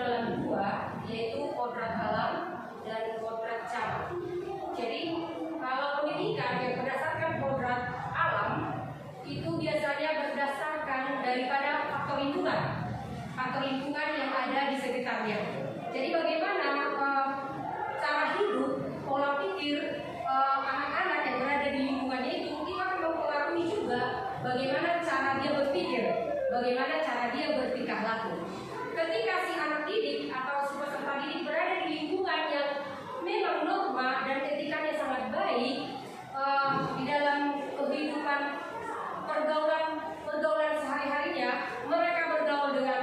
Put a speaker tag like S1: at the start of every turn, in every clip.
S1: dalam dua, yaitu kodrat alam dan kodrat camat. Jadi kalau pendidikan yang berdasarkan kodrat alam itu biasanya berdasarkan daripada faktor lingkungan yang ada di sekitarnya. Jadi bagaimana cara hidup, pola pikir anak-anak yang berada di lingkungannya itu akan mempengaruhi juga bagaimana cara dia berpikir, bagaimana cara dia bertingkah laku. Ketika si anak didik atau si peserta didik berada di lingkungan yang memang norma dan etikanya sangat baik di dalam kehidupan pergaulan sehari-harinya, mereka bergaul dengan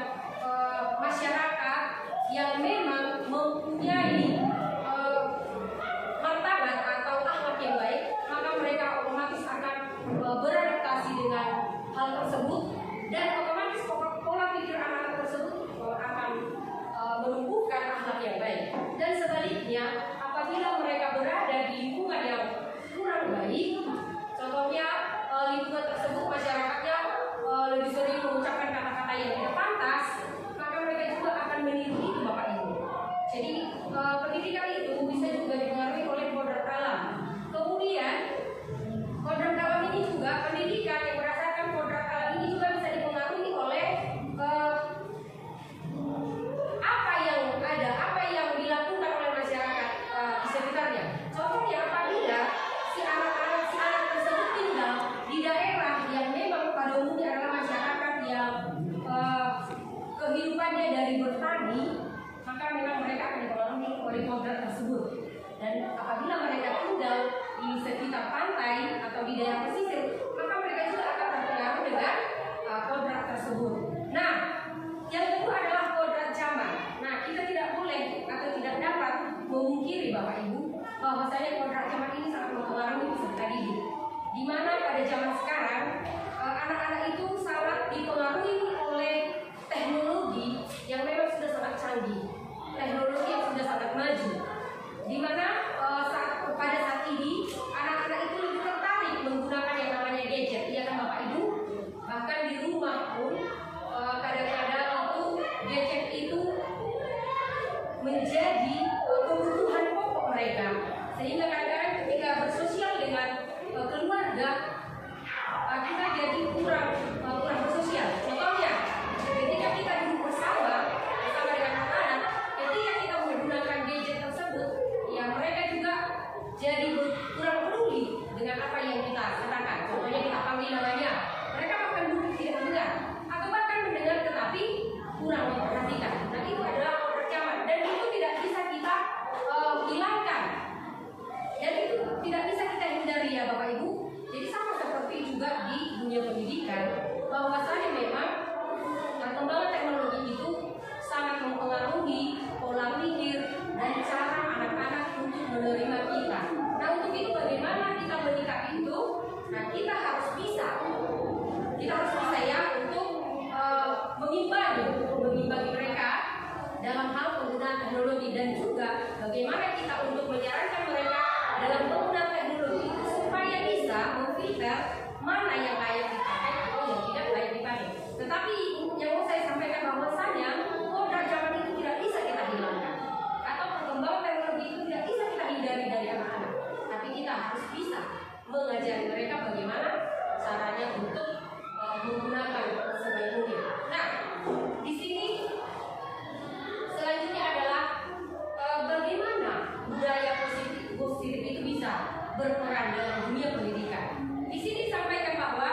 S1: masyarakat yang memang mempunyai martabat atau akhlak yang baik, maka mereka otomatis akan beradaptasi dengan hal tersebut dan otomatis pola pikir anak-anak tersebut akan menumbuhkan akhlak yang baik. Dan sebaliknya, apabila mereka berada di lingkungan yang kurang baik, contohnya lingkungan tersebut masyarakatnya lebih sering mengucapkan kata-kata yang tidak pantas, maka mereka juga akan meniru itu Bapak Ibu. Jadi pendidikan itu bisa juga dipengaruhi oleh kodrat alam. Kemudian kodrat alam ini juga, pendidikan yang berdasarkan kodrat alam ini juga bisa dipengaruhi oleh apa yang dilakukan oleh masyarakat di sekitarnya. Contohnya apabila si anak tersebut tinggal di daerah yang memang pada umumnya adalah masyarakat yang kehidupannya dari bertani, maka memang mereka akan dipengaruhi oleh kodrat tersebut. Dan apabila mereka tinggal di sekitar pantai atau di daerah pesisir, maka mereka juga akan terpengaruh dengan kodrat tersebut. Nah, yang kedua adalah kodrat zaman. Nah, kita tidak boleh atau tidak dapat memungkiri Bapak Ibu bahwasanya kodrat zaman ini sangat mempengaruhi peserta didik. Di mana pada zaman sekarang anak-anak itu sangat dipengaruhi oleh teknologi yang memang sudah sangat canggih, teknologi yang sudah sangat maju. Di mana pada saat ini anak-anak itu lebih tertarik menggunakan yang namanya gadget, iya kan Bapak Ibu? Bahkan di rumah pun kadang-kadang itu gadget itu menjadi kebutuhan pokok mereka, sehingga kadang-kadang ketika bersosial dengan keluarga kita jadi kurang bersosial. Contohnya ketika kita duduk bersama dengan anak-anak, ketika kita menggunakan gadget tersebut, ya mereka juga jadi kurang peduli dengan apa yang kita katakan. Contohnya kita panggil namanya, mereka bahkan duduk tidak mendengar, atau bahkan mendengar tetapi kurang memperhatikan. Nah, itu adalah kodrat zaman dan itu tidak bisa kita hilangkan. Dan itu tidak bisa kita hindari ya Bapak Ibu. Jadi sama seperti juga di dunia pendidikan, bahwasanya memang perkembangan teknologi itu sangat mempengaruhi pola pikir dan cara anak-anak untuk menerima kita. Nah, untuk itu bagaimana kita menyikapi itu? Nah, kita harus bisa ya untuk mengimbangi mereka dalam hal penggunaan teknologi, dan juga bagaimana kita untuk menyarankan mereka dalam penggunaan teknologi itu supaya bisa memfilter mana yang layak dipakai atau yang tidak layak dipakai. Tetapi yang mau saya sampaikan bahwasanya kodrat zaman itu tidak bisa kita hilangkan, atau perkembangan teknologi itu tidak bisa kita hindari dari anak-anak. Tapi kita harus bisa mengajari mereka bagaimana caranya untuk menggunakan sebaik mungkin. Nah, di sini selanjutnya adalah bagaimana budaya positif itu bisa berperan dalam dunia pendidikan. Di sini disampaikan bahwa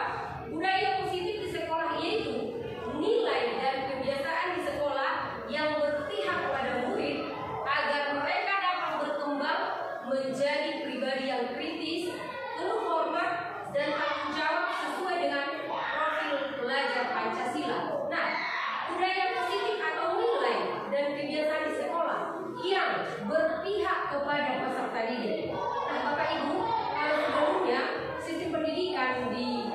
S1: budaya positif di sekolah yaitu nilai dan kebiasaan di sekolah yang berpihak kepada murid agar mereka dapat berkembang menjadi pribadi yang kritis, penuh hormat dan tanggung jawab sesuai dengan profil pelajar Pancasila. Nah, budaya positif atau nilai dan kebiasaan di sekolah yang berpihak kepada peserta didik. Nah, Bapak Ibu, kalau sebelumnya sistem pendidikan di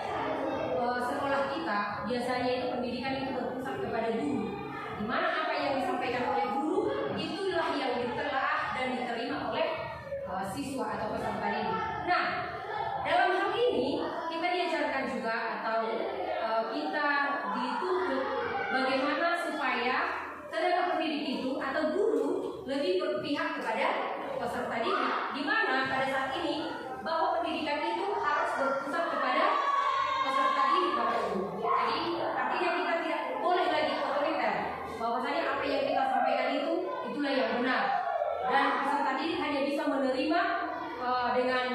S1: sekolah kita biasanya itu pendidikan itu berpusat kepada guru, di mana apa yang disampaikan oleh guru itulah yang ditelaah dan diterima oleh siswa atau peserta didik. Nah, dalam hal ini kita diajarkan juga atau kita dituntut bagaimana supaya tenaga pendidik itu berpihak kepada peserta didik, di mana pada saat ini bahwa pendidikan itu harus berpusat kepada peserta didik, Bapak Ibu. Jadi artinya kita tidak boleh lagi otoriter, bahwasanya apa yang kita sampaikan itu itulah yang benar, dan peserta didik hanya bisa menerima dengan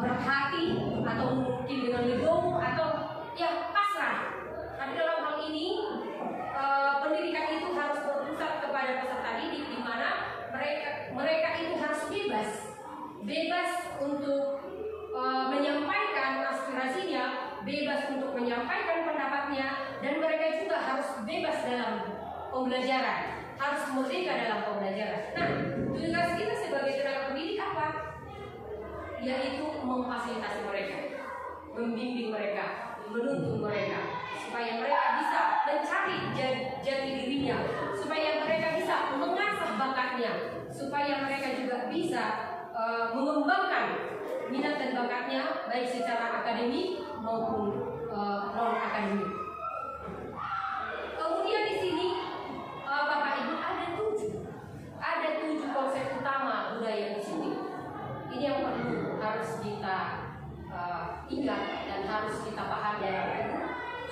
S1: berat hati atau mungkin dengan legowo atau ya pasrah. Tapi dalam hal ini pendidikan itu harus berpusat kepada peserta didik, di mana mereka itu harus bebas untuk menyampaikan aspirasinya, bebas untuk menyampaikan pendapatnya, dan mereka juga harus bebas dalam pembelajaran, harus merdeka dalam pembelajaran. Nah, tugas kita sebagai tenaga pendidik apa? Yaitu memfasilitasi mereka, membimbing mereka, menuntun mereka, supaya mereka bisa mencari jati dirinya, supaya mereka bisa mengasah bakatnya, supaya mereka juga bisa mengembangkan minat dan bakatnya baik secara akademik maupun non akademik. Kemudian di sini Bapak Ibu ada tujuh konsep utama budaya positif. Ini yang perlu harus kita ingat dan harus kita pahami.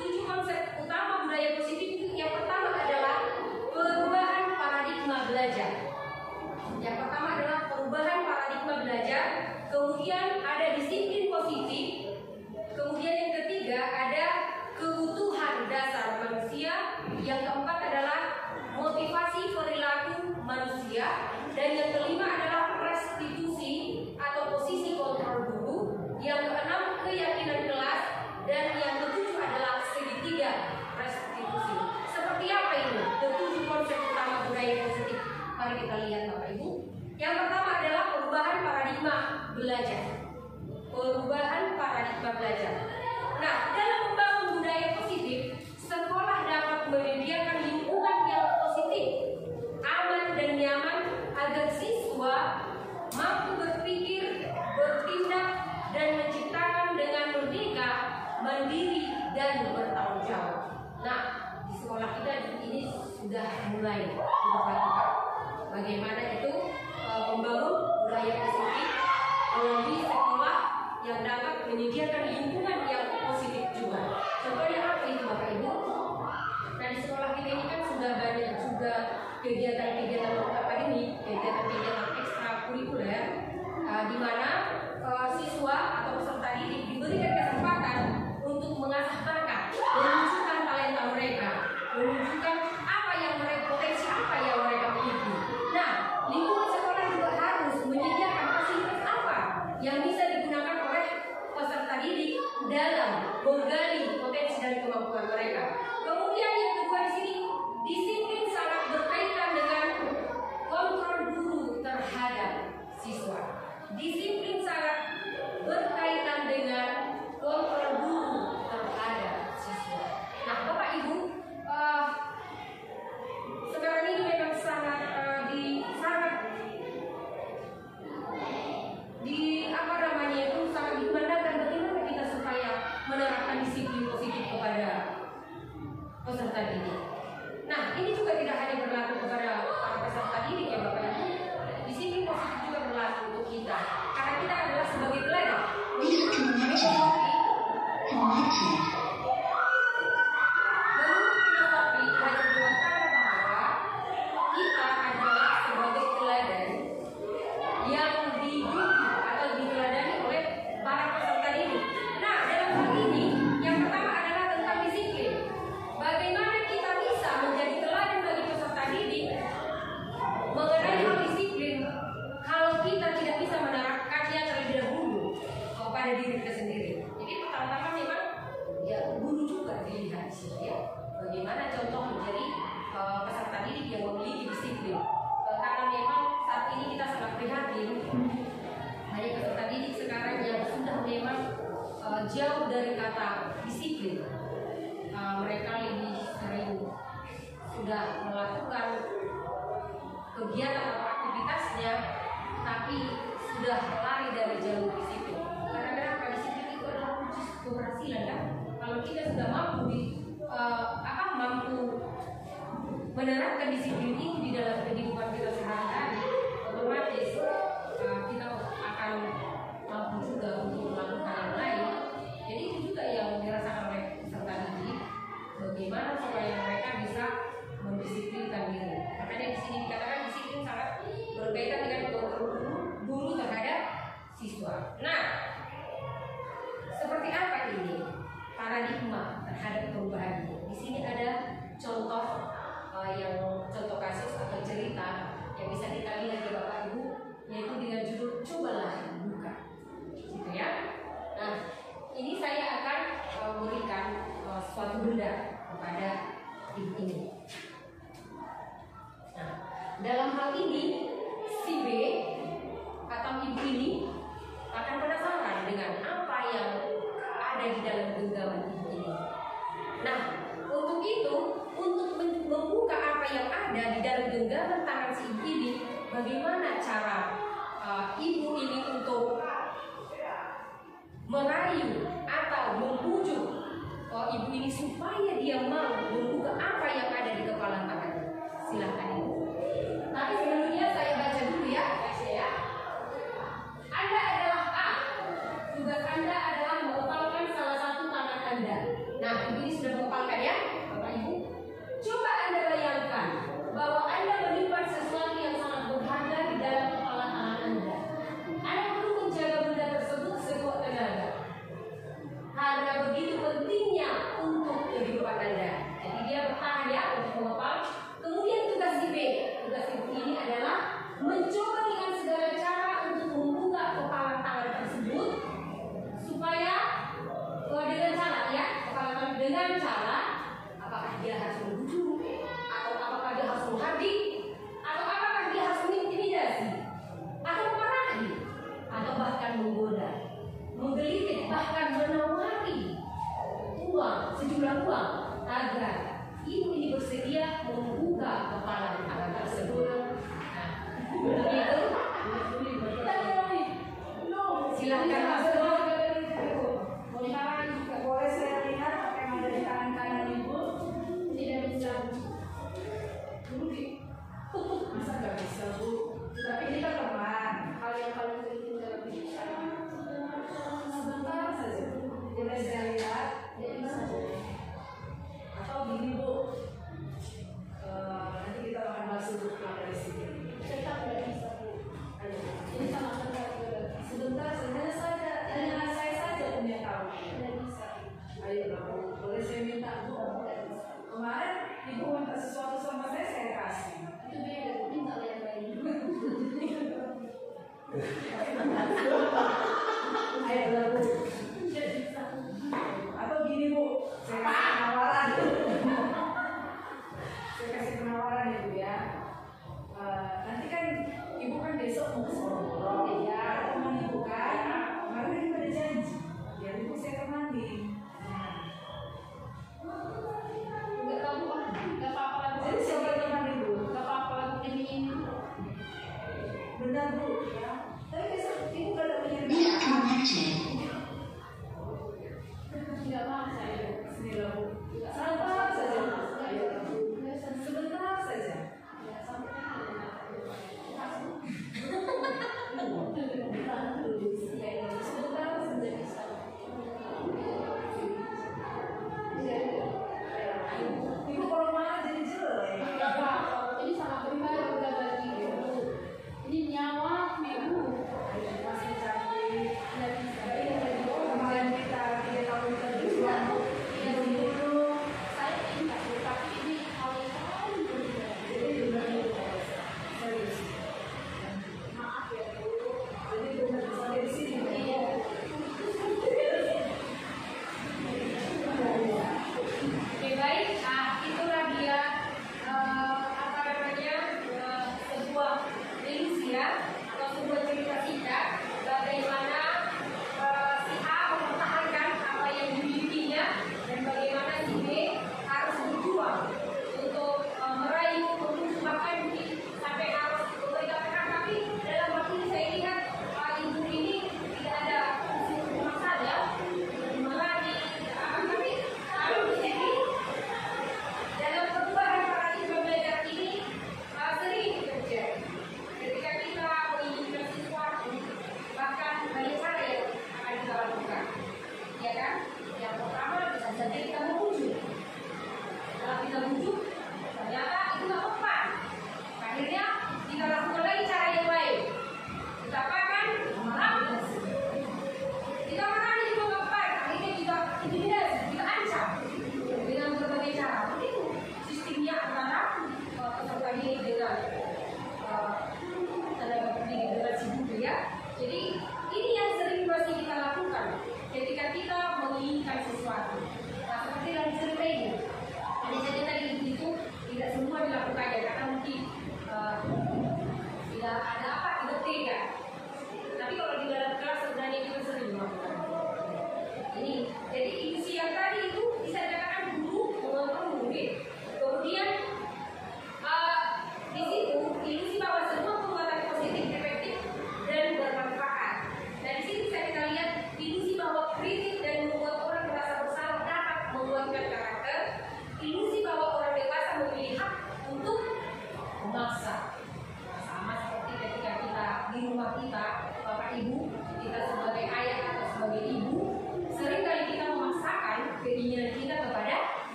S1: 7 konsep utama budaya positif itu, yang pertama adalah perubahan paradigma belajar. Yang pertama adalah perubahan paradigma belajar, kemudian ada disiplin positif, kemudian yang ketiga ada kebutuhan dasar manusia, yang keempat adalah motivasi perilaku manusia, dan yang kelima adalah restitusi atau posisi kontrol guru, yang keenam keyakinan kelas, dan yang ketujuh adalah segitiga restitusi. Seperti apa ini? Ketujuh konsep utama budaya positif. Mari kita lihat Bapak Ibu. Yang pertama adalah perubahan paradigma belajar. Perubahan paradigma belajar. Nah, dalam membangun budaya positif, sekolah dapat menyediakan lingkungan yang positif, aman dan nyaman agar siswa mampu berpikir, bertindak, dan menciptakan dengan merdeka, mandiri, dan bertanggung jawab. Nah, di sekolah kita ini sudah mulai dilakukan. Bagaimana itu membangun budaya positif melalui sekolah yang dapat menyediakan lingkungan yang positif juga. Contohnya apa itu Bapak Ibu? Nah, di sekolah kita ini kan sudah banyak juga kegiatan-kegiatan akademik, kegiatan-kegiatan ekstrakurikuler, di mana siswa atau peserta didik diberikan kesempatan untuk mengasah bakat, menunjukkan talenta mereka, menunjukkan apa yang mereka, potensi apa yang mereka miliki. Nah, lingkungan sekolah juga harus menyediakan fasilitas apa yang bisa digunakan oleh peserta didik dalam menggali potensi dan kemampuan mereka. Kemudian yang kedua di sini, disiplin sangat berkaitan dengan kontrol guru terhadap siswa. Disiplin sangat berkaitan dengan kontrol guru terhadap siswa. Nah, Bapak Ibu, sekarang ini memang sangat sangat dimandangkan bagaimana kita supaya menerapkan disiplin positif kepada peserta didik. Nah, ini juga tidak hanya berlaku kepada para peserta didik ya Bapak Ibu. Disiplin positif juga berlaku untuk kita, karena kita adalah sebagai teladan. Bagaimana contoh menjadi peserta didik yang memiliki disiplin, karena memang saat ini kita sangat prihatin banyak peserta didik sekarang yang sudah memang jauh dari kata disiplin. Mereka lebih sering sudah melakukan kegiatan atau aktivitasnya tapi sudah lari dari jalur disiplin. Karena kenapa? Disiplin itu adalah kunci keberhasilan kan? Kalau kita sudah mampu mampu menerapkan disiplin itu di dalam kehidupan kita sehari-hari, otomatis dalam hal ini si B atau ibu ini akan penasaran dengan apa yang ada di dalam genggaman ibu ini. Nah, untuk itu, untuk membuka apa yang ada di dalam genggaman tangan si ibu ini, bagaimana cara ibu ini untuk merayu atau membujuk ibu ini supaya dia mau membuka apa yang ada di kepala tangannya. Silahkan ibu. Tapi sebelumnya saya baca dulu ya, guys ya. Anda adalah A. Tugas Anda adalah mengepalkan salah satu tangan Anda. Nah, ibu ini sudah mengepalkan ya, Bapak Ibu. Coba Anda bayangkan bahwa Anda menyimpan sesuatu yang sangat berharga di dalam kepala tangan Anda. Anda perlu menjaga benda tersebut sekuat tenaga. Karena begitu pentingnya untuk kehidupan Anda. Jadi dia bertahan ya untuk mengepal. Kemudian tugas si B, tugas ibu ini adalah mencoba dengan segala cara untuk membuka kepala tangan tersebut supaya dengan cara ya, kepala tangan dengan cara apakah dia harus membujuk atau apakah dia harus menghardik atau apakah dia harus mengintimidasi atau memarahi atau bahkan menggoda, menggelitik, bahkan menawari uang, sejumlah uang agar ibu ini bersedia membuka kepala tangan tersebut. Nah, begitu. Silahkan masuk.
S2: Boleh saya lihat apa yang ada di tangan kanan ibu?
S1: Tidak bisa.
S2: Bisa nggak bisa bu? Tapi ini kan teman.
S1: Hal yang paling penting dalam hidup saya.
S2: Sebentar saja. Boleh saya lihat?
S1: Tidak bisa.
S2: Atau gini bu, nanti kita akan bahas dulu dari sini.
S1: Tetap tidak bisa bu. Ini sangat terkait.
S2: Sebentar saja, hanya saya saja punya tahu.
S1: Tidak bisa.
S2: Ayo bu, boleh saya minta bu? Kemarin ibu minta sesuatu sama saya kasih.
S1: Itu beda, minta yang lain.
S2: Ayo bu. Atau gini bu, saya kasih penawaran. Saya kasih penawaran ibu ya. Nanti kan ibu kan besok mau ke Solo. Ya, teman ibu kan. Kemarin ibu ada janji. Biar ibu saya temani.
S1: Enggak tahu ah, enggak apa-apa lagi.
S2: Jadi siapa yang temani ibu?
S1: Enggak apa-apa lagi ini.
S2: Benar bu. Ya. Tapi besok ibu gak ada punya
S1: Enggak mau saya.
S2: Bismillah bu. Sabar saja. Ayo bu. Sebentar saja. Sebentar saja bisa. Ibu kalau marah jadi jelek.
S1: Enggak apa-apa. Ini sangat berbahaya bagi ibu. Ini nyawa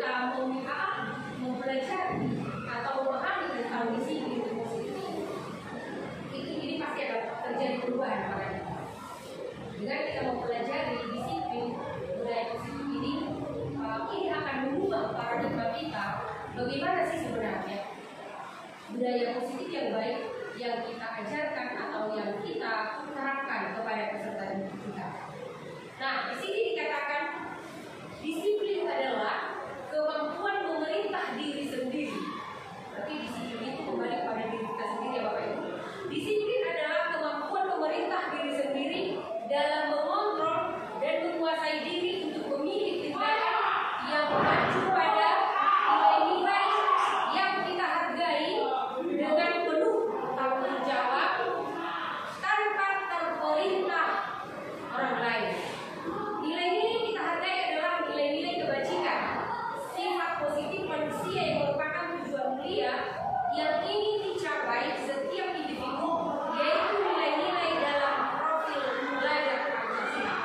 S1: kita mempelajari atau memahami tentang disiplin positif ini pasti akan terjadi perubahan pada kita. Dengan kita mempelajari disiplin budaya positif ini akan mengubah paradigma kita bagaimana sih sebenarnya budaya positif yang baik yang kita ajarkan atau yang kita terapkan kepada peserta didik kita. Nah, di sini dikatakan disiplin adalah kemampuan memerintah diri sendiri. Berarti disiplin itu kembali kepada diri kita sendiri ya Bapak Ibu. Disiplin adalah kemampuan memerintah diri sendiri dalam mengontrol dan menguasai diri untuk memilih tindakan yang mengacu pada nilai-nilai yang kita hargai dengan penuh tanggung jawab tanpa terperintah orang lain. Nilai-nilai yang kita hargai adalah nilai-nilai kebajikan, sifat positif manusia yang merupakan tujuan mulia yang ingin dicapai setiap individu, yaitu nilai-nilai dalam profil belajar Pancasila.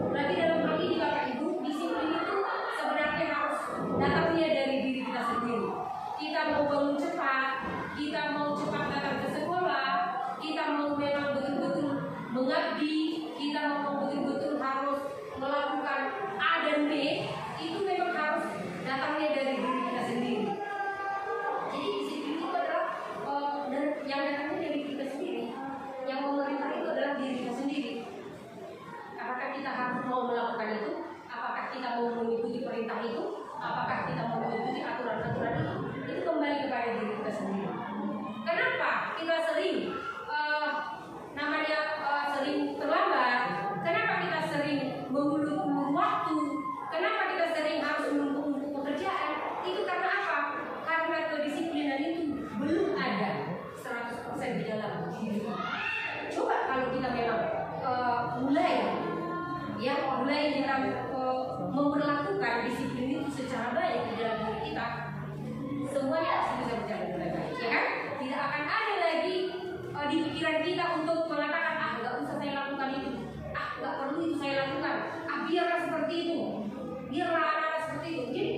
S1: Berarti dalam hal ini Bapak Ibu, disiplin itu sebenarnya harus datangnya dari diri kita sendiri. Kita mau bangun cepat, kita mau cepat datang ke sekolah, kita mau memang betul-betul mengabdi, kita mau betul-betul harus melakukan A dan B, itu memang harus datangnya dari diri kita sendiri. Jadi disiplin itu adalah yang datangnya dari kita sendiri, yang memerintah itu adalah diri kita sendiri. Apakah kita harus mau melakukan itu? Apakah kita mau mengikuti perintah itu? Apakah kita mau mengikuti aturan-aturan itu? Itu kembali kepada diri kita sendiri. Kenapa kita sering sering terlambat? Kenapa kita sering mengulur-ulur waktu? Kenapa kita sering harus menumpuk pekerjaan? Itu karena apa? Karena kedisiplinan itu belum ada 100% di dalam diri. Coba kalau kita memang mulai dalam memperlakukan disiplin itu secara baik di dalam diri kita, semuanya bisa berjalan dengan baik, ya kan? Tidak akan ada lagi di pikiran kita untuk mengatakan nggak usah saya lakukan itu, nggak perlu itu saya lakukan, biarlah seperti itu, biarlah anak-anak seperti itu. Jadi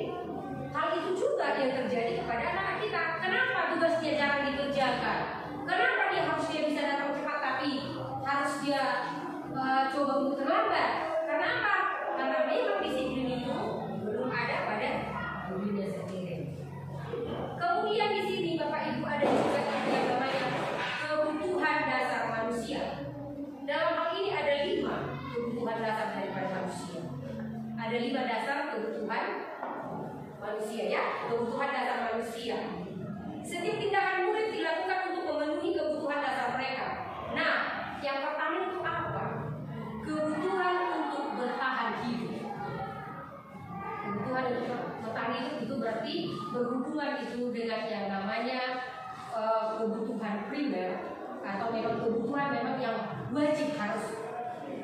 S1: hal itu juga yang terjadi kepada anak kita. Kenapa tugasnya jarang dikerjakan? Kenapa dia bisa datang cepat tapi harus dia coba untuk terlambat? Karena apa? Karena memang disiplin itu belum ada pada dirinya sendiri. Kemudian di sini Bapak Ibu ada juga yang namanya kebutuhan dasar manusia. Dalam hal ini ada 5 kebutuhan dasar daripada manusia. Ada 5 dasar kebutuhan manusia ya, kebutuhan dasar manusia. Setiap tindakan murid dilakukan untuk memenuhi kebutuhan dasar mereka. Nah, yang pertama itu apa? Kebutuhan untuk bertahan hidup. Kebutuhan untuk bertahan hidup itu berarti berhubungan itu dengan yang namanya kebutuhan primer atau memang kebutuhan memang yang wajib harus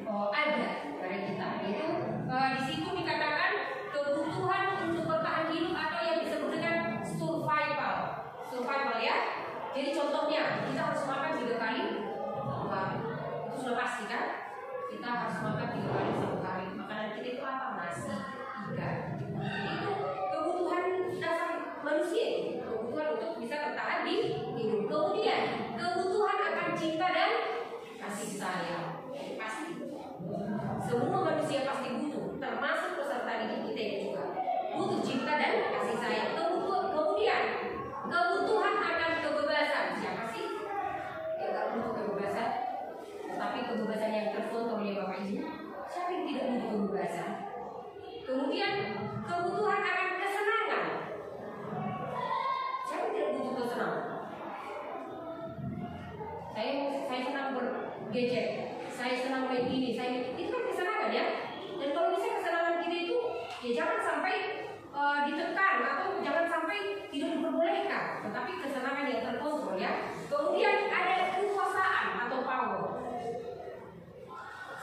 S1: ada pada kita. Yaitu di situ dikatakan kebutuhan untuk bertahan hidup atau yang disebut dengan survival ya. Jadi contohnya kita harus makan 3 kali. Wah, itu sudah pasti kan? Kita harus makan 3 kali satu hari. Makanan kita itu apa? Nasi, ikan. Itu kebutuhan dasar manusia. Kebutuhan untuk bisa bertahan di hidup. Kemudian kebutuhan akan cinta dan kasih sayang. Pasti. Semua manusia pasti butuh, termasuk peserta didik kita juga butuh cinta dan kasih sayang. Kemudian kebutuhan akan kebebasan. Siapa sih yang tak butuh kebebasan? Tetapi kebebasan yang terkontrol oleh Bapak Ibu. Siapa yang tidak butuh kebebasan? Kemudian kebutuhan akan kesenangan. Siapa yang tidak butuh kesenangan? Saya senang bergadget, saya senang main ini, itu kan kesenangan ya. Dan kalau misalnya kesenangan kita itu ya jangan sampai ditekan atau jangan sampai tidak diperbolehkan, tetapi kesenangan yang terkontrol ya. Kemudian ada kekuasaan atau power.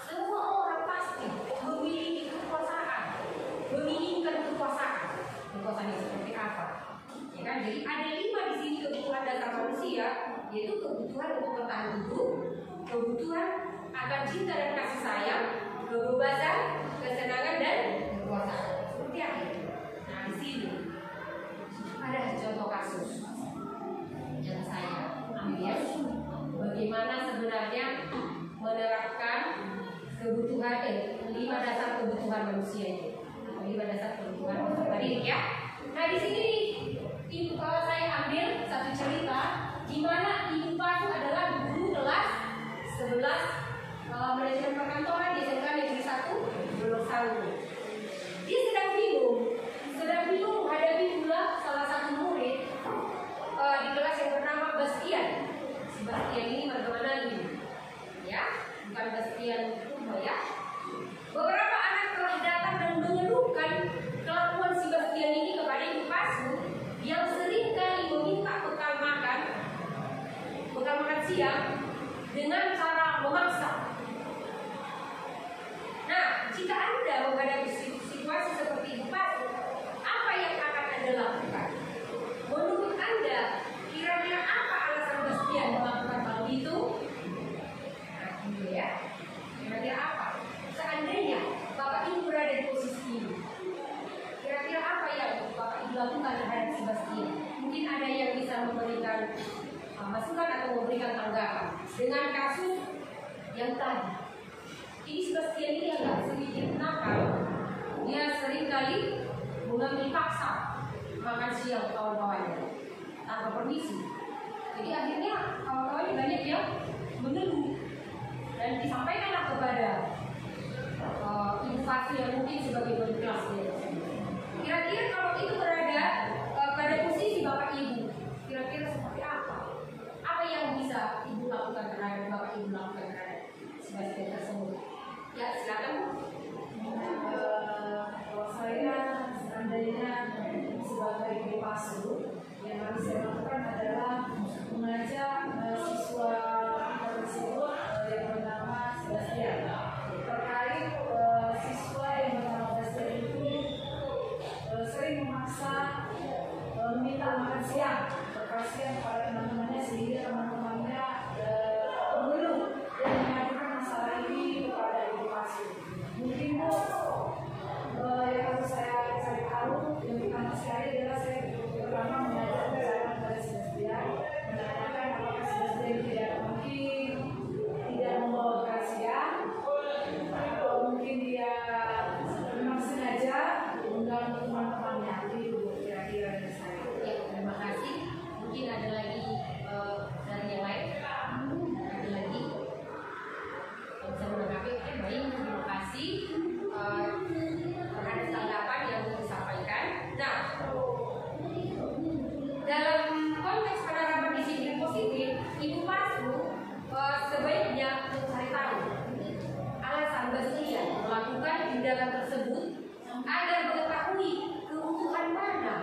S1: Semua orang pasti memiliki kekuasaan, menginginkan kekuasaan. Kekuasaan yang seperti apa? Ya kan? Jadi ada 5 di sini kebutuhan dasar manusia, yaitu kebutuhan untuk bertahan hidup, kebutuhan akan cinta dan kasih sayang, kebebasan, kesenangan dan kekuasaan. Seperti apa? Nah, di menerapkan kebutuhan 5 dasar kebutuhan manusia itu. 5 dasar kebutuhan manusia tadi ya. Nah di sini saya ambil satu cerita di mana ibu Patu adalah guru kelas 11 manajemen perkantoran di SMK Negeri 1 Bolosau. Dia sedang bingung menghadapi pula salah satu murid di kelas yang bernama Bastian. Si Bastian ini bagaimana ini? Ya, bukan Bastian Purba ya. Beberapa anak telah datang dan mengeluhkan kelakuan si Bastian ini kepada ibu Pasu yang sering kali meminta bekal makan siang dengan cara memaksa. Nah, jika Anda menghadapi situasi seperti ibu Pasu, apa yang akan Anda lakukan? Menurut Anda, kira-kira apa alasan Bastian melakukan hal itu? Nah, gitu ya. Kira-kira apa? Seandainya Bapak Ibu berada di posisi ini, kira-kira apa yang Bapak Ibu lakukan terhadap si Bastian? Mungkin ada yang bisa memberikan masukan atau memberikan tanggapan dengan kasus yang tadi. Ini si Bastian ini agak sedikit nakal. Dia sering kali mengambil paksa makan siang kawan-kawannya tanpa permisi. Jadi akhirnya kawan-kawannya banyak yang mengeluh dan disampaikanlah kepada ibu Pasu yang mungkin sebagai wali kelas dia. Kira-kira kalau itu berada pada posisi Bapak Ibu, kira-kira seperti apa? Apa yang bisa Ibu lakukan terhadap Bapak Ibu lakukan terhadap si Bastian tersebut? Ya, silakan Bu.
S2: Kalau saya seandainya sebagai ibu Pasu, yang harus saya lakukan adalah mengajak siswa tersebut yang bernama Bastian terkait siswa yang bernama Bastian itu sering memaksa meminta makan siang berkasihan kepada teman-temannya sehingga teman-temannya mengeluh dan mengadukan masalah ini kepada ibu Pasu. Mungkin Bu, yang harus saya cari tahu yang pertama sekali adalah saya pertama mengajarkan cara kepada si Bastian, menanyakan apakah si Bastian tidak mungkin tidak membawa berkasihan atau mungkin dia memang sengaja mengganggu teman-temannya. Itu kira-kira dari saya.
S1: Ya, terima kasih. Mungkin ada lagi dari yang lain. Ada lagi bisa menanggapi. Oke, baik. Terima kasih terhadap tanggapan yang disampaikan. Nah, dalam konteks penerapan disiplin positif, Ibu Pasu sebaiknya mencari tahu alasan Bastian melakukan tindakan tersebut agar mengetahui kebutuhan mana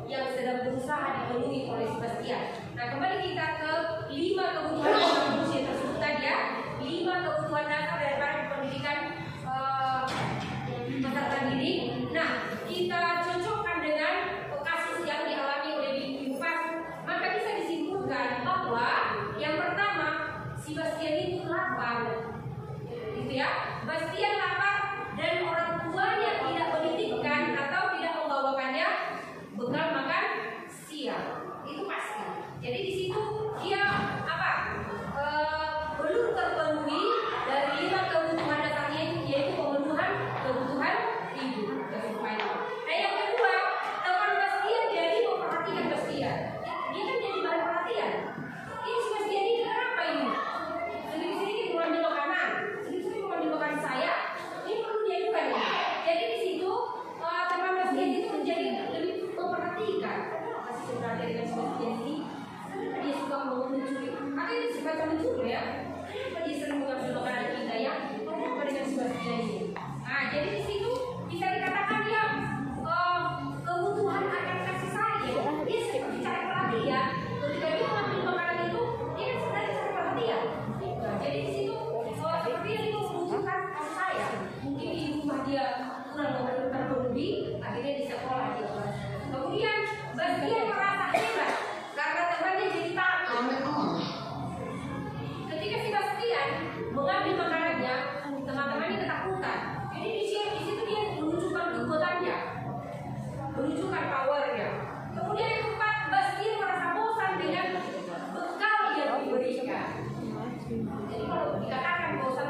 S1: yang sedang berusaha dipenuhi oleh si Bastian. Nah, kembali kita ke 5 kebutuhan dasar manusia tersebut tadi ya. 5 kebutuhan dasar daripada pendidikan peserta didik. Nah, kita cocokkan dengan kasus yang dialami oleh Ibu Pasu, maka bisa disimpulkan bahwa yang pertama, si Bastian itu lapar, gitu ya. Bastian lapar dan orang tuanya tidak menitipkan atau tidak membawakannya bekal makan siang, itu pasti. Jadi di situ dia apa? Belum terpenuhi dari 5 kebutuhan dasarnya, yaitu pemenuhan kebutuhan hidup. Nah, yang kedua, teman Bastian jadi memperhatikan Bastian. Dia kan jadi bahan perhatian. Ini si Bastian ini kenapa ini? Sedikit-sedikit mengambil makanan, sedikit-sedikit mengambil makanan saya. Ini perlu diajukan ya. Jadi di situ teman Bastian itu menjadi lebih memperhatikan. Kenapa sih sebenarnya dengan si Bastian ini? Kenapa dia suka mencuri? Makanya dia semacam mencuri ya. Kenapa dia sering mengambil makanan kita ya? Kenapa dengan si Bastian ini? Nah, jadi di situ bisa dikatakan ya kebutuhan akan kasih sayang. Dia seperti cari perhatian. Ketika dia mengambil makanan itu, dia kan sebenarnya cari perhatian. Nah, jadi di situ seperti dia membutuhkan kasih sayang. Mungkin di rumah dia kurang terpenuhi, akhirnya di sekolah dia. Kemudian Bastian merasa hebat karena temannya jadi takut. Ketika si Bastian mengambil makanannya, teman-temannya ketakutan. Jadi di situ dia menunjukkan kekuatannya, menunjukkan powernya. Kemudian yang keempat, Bastian merasa bosan dengan bekal yang diberikan. Jadi kalau dikatakan bosan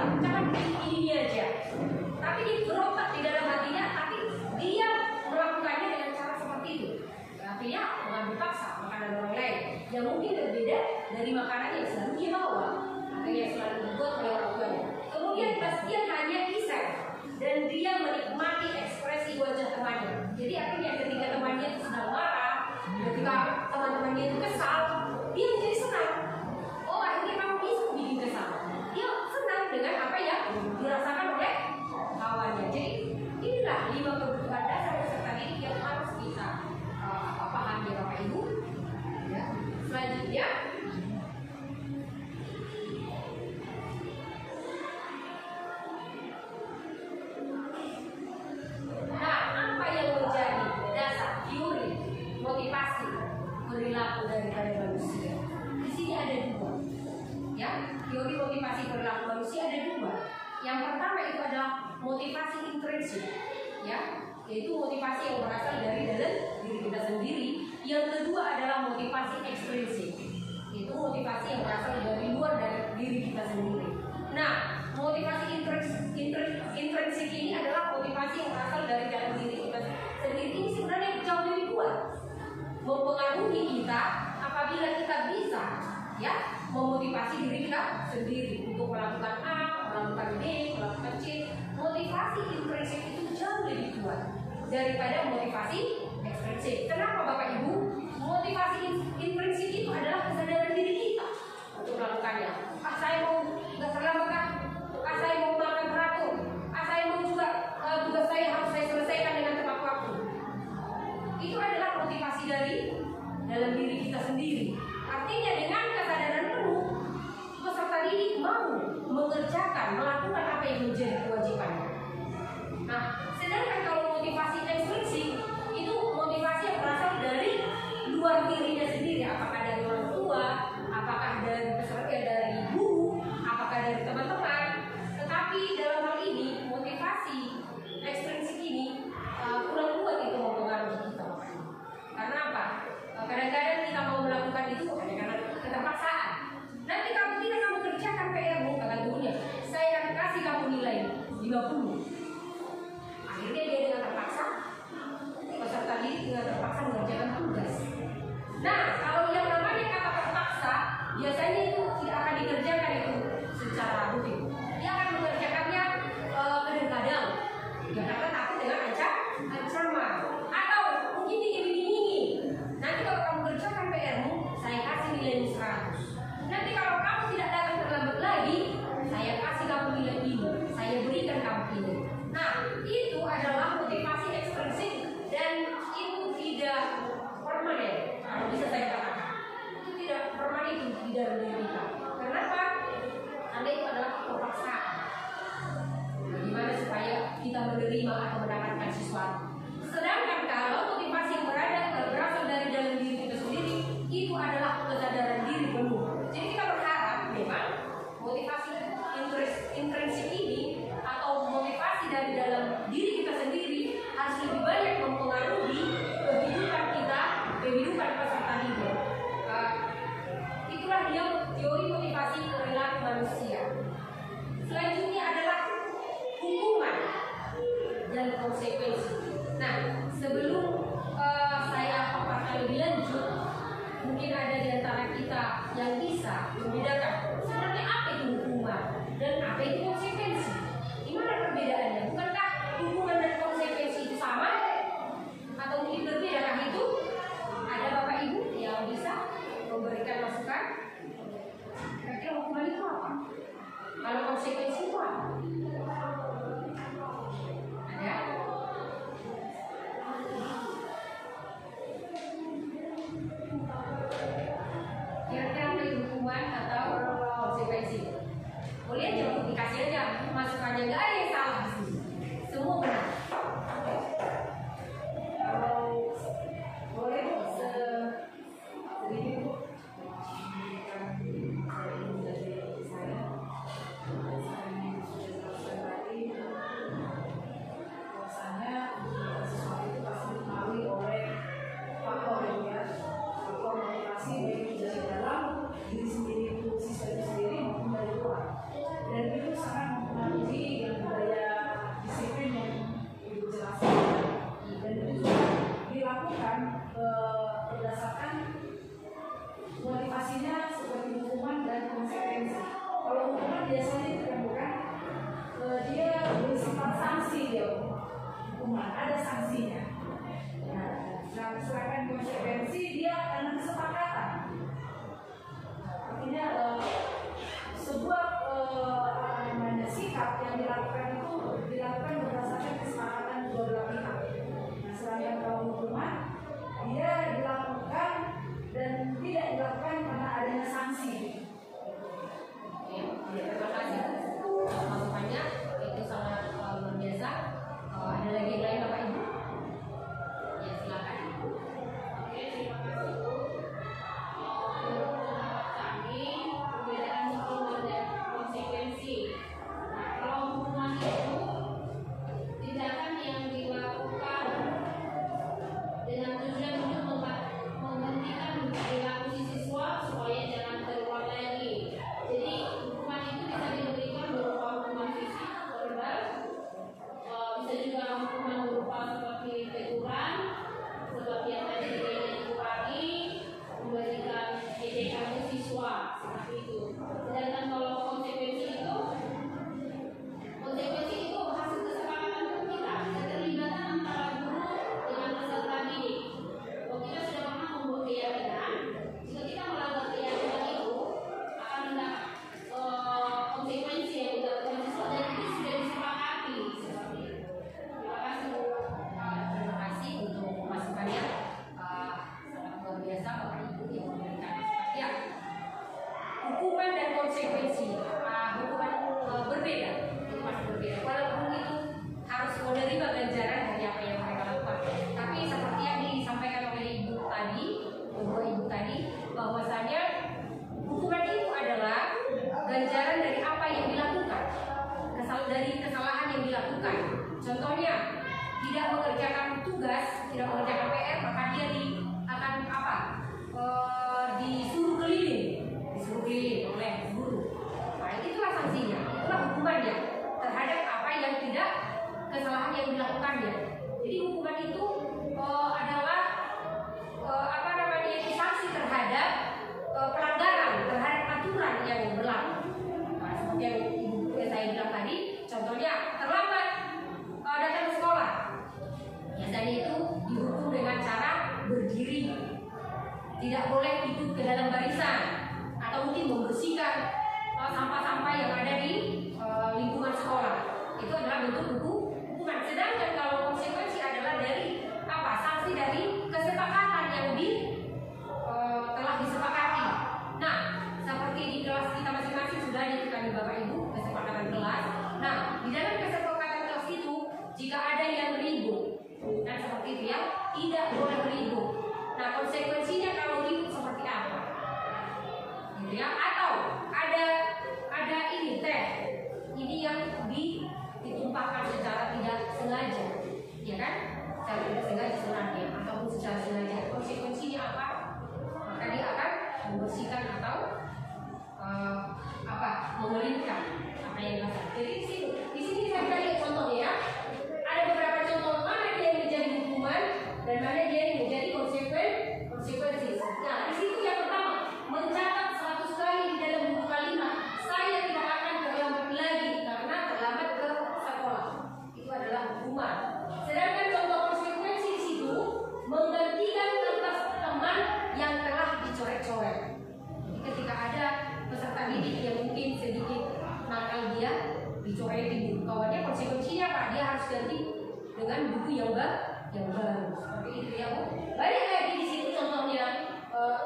S1: lah, jangan ini aja. Tapi dia berontak di dalam hatinya, tapi dia melakukannya dengan cara seperti itu. Artinya mengambil paksa makanan orang lain yang mungkin berbeda dari makanan yang selalu dia bawa atau yang selalu dibuat oleh orang tuanya. Kemudian pas dia hanya iseng dan dia menikmati ekspresi wajah temannya. Jadi akhirnya ketika temannya itu sedang marah, ketika teman-temannya itu kesal, dia menjadi senang. Oh, akhirnya kamu bisa bikin kesal. Dia senang dengan apa yang dirasakan oleh kawannya. Jadi inilah 5 kebutuhan dasar peserta didik yang harus kita pahami ya Bapak Ibu. Ya. Selanjutnya, apa yang menjadi dasar teori motivasi perilaku daripada manusia? Di sini ada 2. Ya, teori motivasi perilaku manusia ada 2. Yang pertama itu adalah motivasi intrinsik, ya, yaitu motivasi yang berasal dari dalam diri kita sendiri. Yang kedua adalah motivasi ekstrinsik, yaitu motivasi yang berasal dari luar dari diri kita sendiri. Nah, motivasi intrinsik ini adalah motivasi yang berasal dari dalam diri kita sendiri. Ini sebenarnya jauh lebih kuat, mempengaruhi kita apabila kita bisa, ya, memotivasi diri kita sendiri untuk melakukan A, melakukan B, melakukan C. Motivasi intrinsik itu jauh lebih kuat daripada motivasi ekstrinsik. Kenapa Bapak Ibu? Motivasi intrinsik itu adalah kesadaran diri kita untuk melakukannya. Saya mau nggak terlambat, saya mau makan teratur, saya mau juga tugas saya harus saya selesaikan dengan tepat waktu. Itu adalah motivasi dari dalam diri kita sendiri. Artinya dengan kesadaran penuh, peserta didik mau mengerjakan, melakukan apa yang menjadi kewajibannya. Nah, sedangkan kalau motivasi ekstrinsik itu motivasi yang berasal dari luar dirinya sendiri, apakah dari orang tua, apakah dari peserta, dari guru, apakah dari teman-teman. Tetapi dalam hal ini motivasi ekstrinsik ini kurang kuat itu mempengaruhi kita. Karena apa? Kadang-kadang kita mau melakukan itu hanya karena keterpaksaan. Nanti kamu tidak kamu kerjakan PR-mu, kata gurunya, saya akan kasih kamu nilai 50. Akhirnya dia dengan terpaksa, peserta didik dengan terpaksa mengerjakan tugas. Nah, kalau yang namanya kata terpaksa, biasanya itu tidak akan dikerjakan itu secara rutin. Dia akan mengerjakannya kadang-kadang, karena takut dengan ancaman, atau mungkin digini-gini. Nanti kalau kamu kerjakan PR-mu, saya kasih nilai 100. Nanti kalau kamu tidak datang terlambat lagi, saya kasih kamu nilai ini, saya berikan kamu ini. Nah, itu adalah motivasi ekstrinsik dan itu tidak permanen. Kalau bisa saya katakan, itu tidak permanen itu di dalam diri kita. Kenapa? Karena itu adalah keterpaksaan. Bagaimana supaya kita menerima atau mendapatkan sesuatu. Sedangkan kalau motivasi yang berasal dari dalam diri kita sendiri, itu adalah kesadaran diri penuh. Jadi kita berharap memang motivasi intrinsik ini atau motivasi dari dalam diri kita sendiri harus lebih banyak mempengaruhi kehidupan kita, kehidupan peserta didik. Itulah dia teori motivasi perilaku manusia. Selanjutnya adalah hukuman dan konsekuensi. Nah, sebelum saya paparkan lebih lanjut, mungkin ada di antara kita yang bisa membedakan sebenarnya apa itu hukuman dan apa itu konsekuensi. Gimana perbedaannya? Bukankah hukuman dan konsekuensi itu sama? Atau mungkin berbedakah itu? Ada Bapak Ibu yang bisa memberikan masukan? Kira-kira hukuman itu apa? Kalau konsekuensi itu apa? Ada? Kira-kira ada hukuman atau konsekuensi? Boleh aja dikasih aja masukannya, nggak ada yang salah di sini. Semua benar. Kalau boleh sedikit
S2: diri sendiri, siswa itu sendiri maupun dari luar, dan itu sangat biasanya ditemukan dia bersifat sanksi dia hukuman, ada sanksinya. Nah, sedangkan konsekuensi dia karena kesepakatan. Artinya sebuah sikap yang dilakukan itu dilakukan berdasarkan kesepakatan kedua belah pihak. Nah, sedangkan kalau hukuman dia dilakukan dan tidak dilakukan karena adanya sanksi.
S1: Terima kasih masukannya, itu sangat luar biasa. Ada lagi yang lain Bapak Ibu? Ya silakan.
S3: Oke, terima kasih Bu. Kami perbedaan hukuman dan konsekuensi. Nah, kalau hukuman itu tindakan yang dilakukan dengan tujuan untuk menghentikan perilaku si siswa supaya jangan terulang lagi. Jadi hukuman itu bisa diberikan berupa hukuman fisik, verbal, bisa juga hukuman berupa seperti teguran, seperti yang tadi dikurangi, memberikan ejekan ke siswa seperti itu. Sedangkan kalau konsekuensi itu hasil kesepakatan kita, keterlibatan antara guru dengan peserta didik. Kalau kita sudah pernah membuat keyakinan, jika kita melanggar keyakinan itu akan mendapat konsekuensi yang dilakukan siswa dan itu sudah disepakati seperti itu. Terima kasih Bu.
S1: Terima kasih untuk masukannya, sangat luar biasa Bapak Ibu yang memberikan masukan. Ya, hukuman dan konsekuensi, hukuman berbeda, hukuman berbeda. Walaupun itu harus menerima ganjaran dari apa yang mereka lakukan. Tapi seperti yang disampaikan oleh Ibu tadi, kedua Ibu tadi, bahwasanya hukuman itu adalah ganjaran dari apa yang dilakukan, dari kesalahan yang dilakukan. Contohnya, tidak mengerjakan tugas, tidak mengerjakan PR, maka dia akan apa? Disuruh keliling oleh guru. Nah, itulah sanksinya, itulah hukumannya terhadap apa yang tidak kesalahan yang dilakukannya. Jadi hukuman itu adalah sanksi terhadap pelanggaran terhadap aturan yang berlaku. Nah, seperti yang saya bilang tadi, contohnya terlambat datang ke sekolah, biasanya itu dihukum dengan cara berdiri, tidak boleh duduk ke dalam barisan, atau mungkin membersihkan sampah-sampah yang ada di lingkungan sekolah. Itu adalah bentuk hukuman. Sedangkan kalau konsekuensi adalah dari apa? Sanksi dari kesepakatan yang telah disepakati. Nah, seperti di kelas kita masing-masing sudah diketahui Bapak Ibu kesepakatan kelas. Nah, di dalam kesepakatan kelas itu jika ada yang ribut, dan seperti itu ya, tidak boleh ribut. Nah, konsekuensinya kalau ribut seperti apa? Gitu ya. Atau ada ini teh, ini yang ditumpahkan secara tidak sengaja, ya kan? Secara tidak sengaja sebenarnya, ataupun secara sengaja. Konsekuensinya apa? Maka dia akan membersihkan atau mengeringkan apa yang dilakukan. Jadi di sini saya beri contoh ya. Ada beberapa contoh mana dia yang menjadi hukuman dan mana dia yang menjadi konsekuensi. Nah, di situ yang pertama, mencatat 100 kali di dalam buku kalimat, saya tidak akan terlambat lagi karena terlambat ke sekolah. Itu adalah hukuman. Sedangkan contoh konsekuensi di situ menggantikan kertas teman yang telah dicoret-coret. Ketika ada peserta didik yang mungkin sedikit nakal, dia dicoretin buku kawannya, konsekuensinya apa? Dia harus ganti dengan buku yang baru. Seperti itu ya Bu. Banyak lagi di sini contohnya,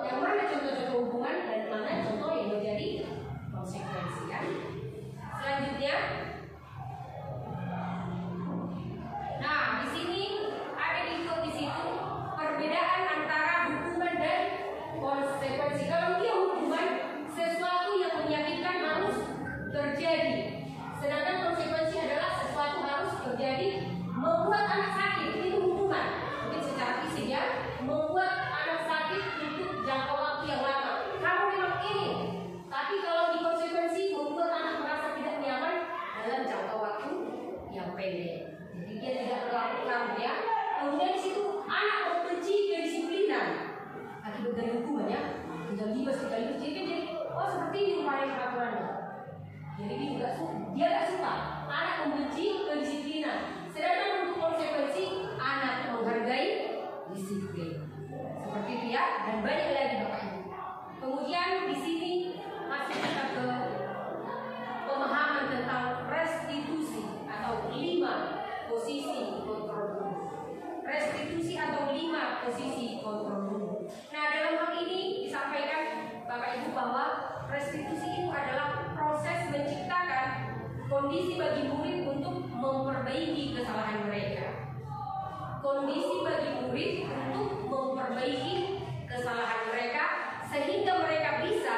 S1: yang mana contoh-contoh hubungan dan mana contoh yang menjadi konsekuensi ya. Selanjutnya, nah di sini ada ikut di situ perbedaan antara hukuman dan konsekuensi. Kalau dia hukuman, sesuatu yang menyakitkan harus terjadi. Sedangkan konsekuensi adalah sesuatu harus terjadi, membuat anak sakit, itu hukuman. Mungkin secara fisik ya, membuat anak sakit untuk jangka waktu yang lama. lebih untuk memperbaiki kesalahan mereka sehingga mereka bisa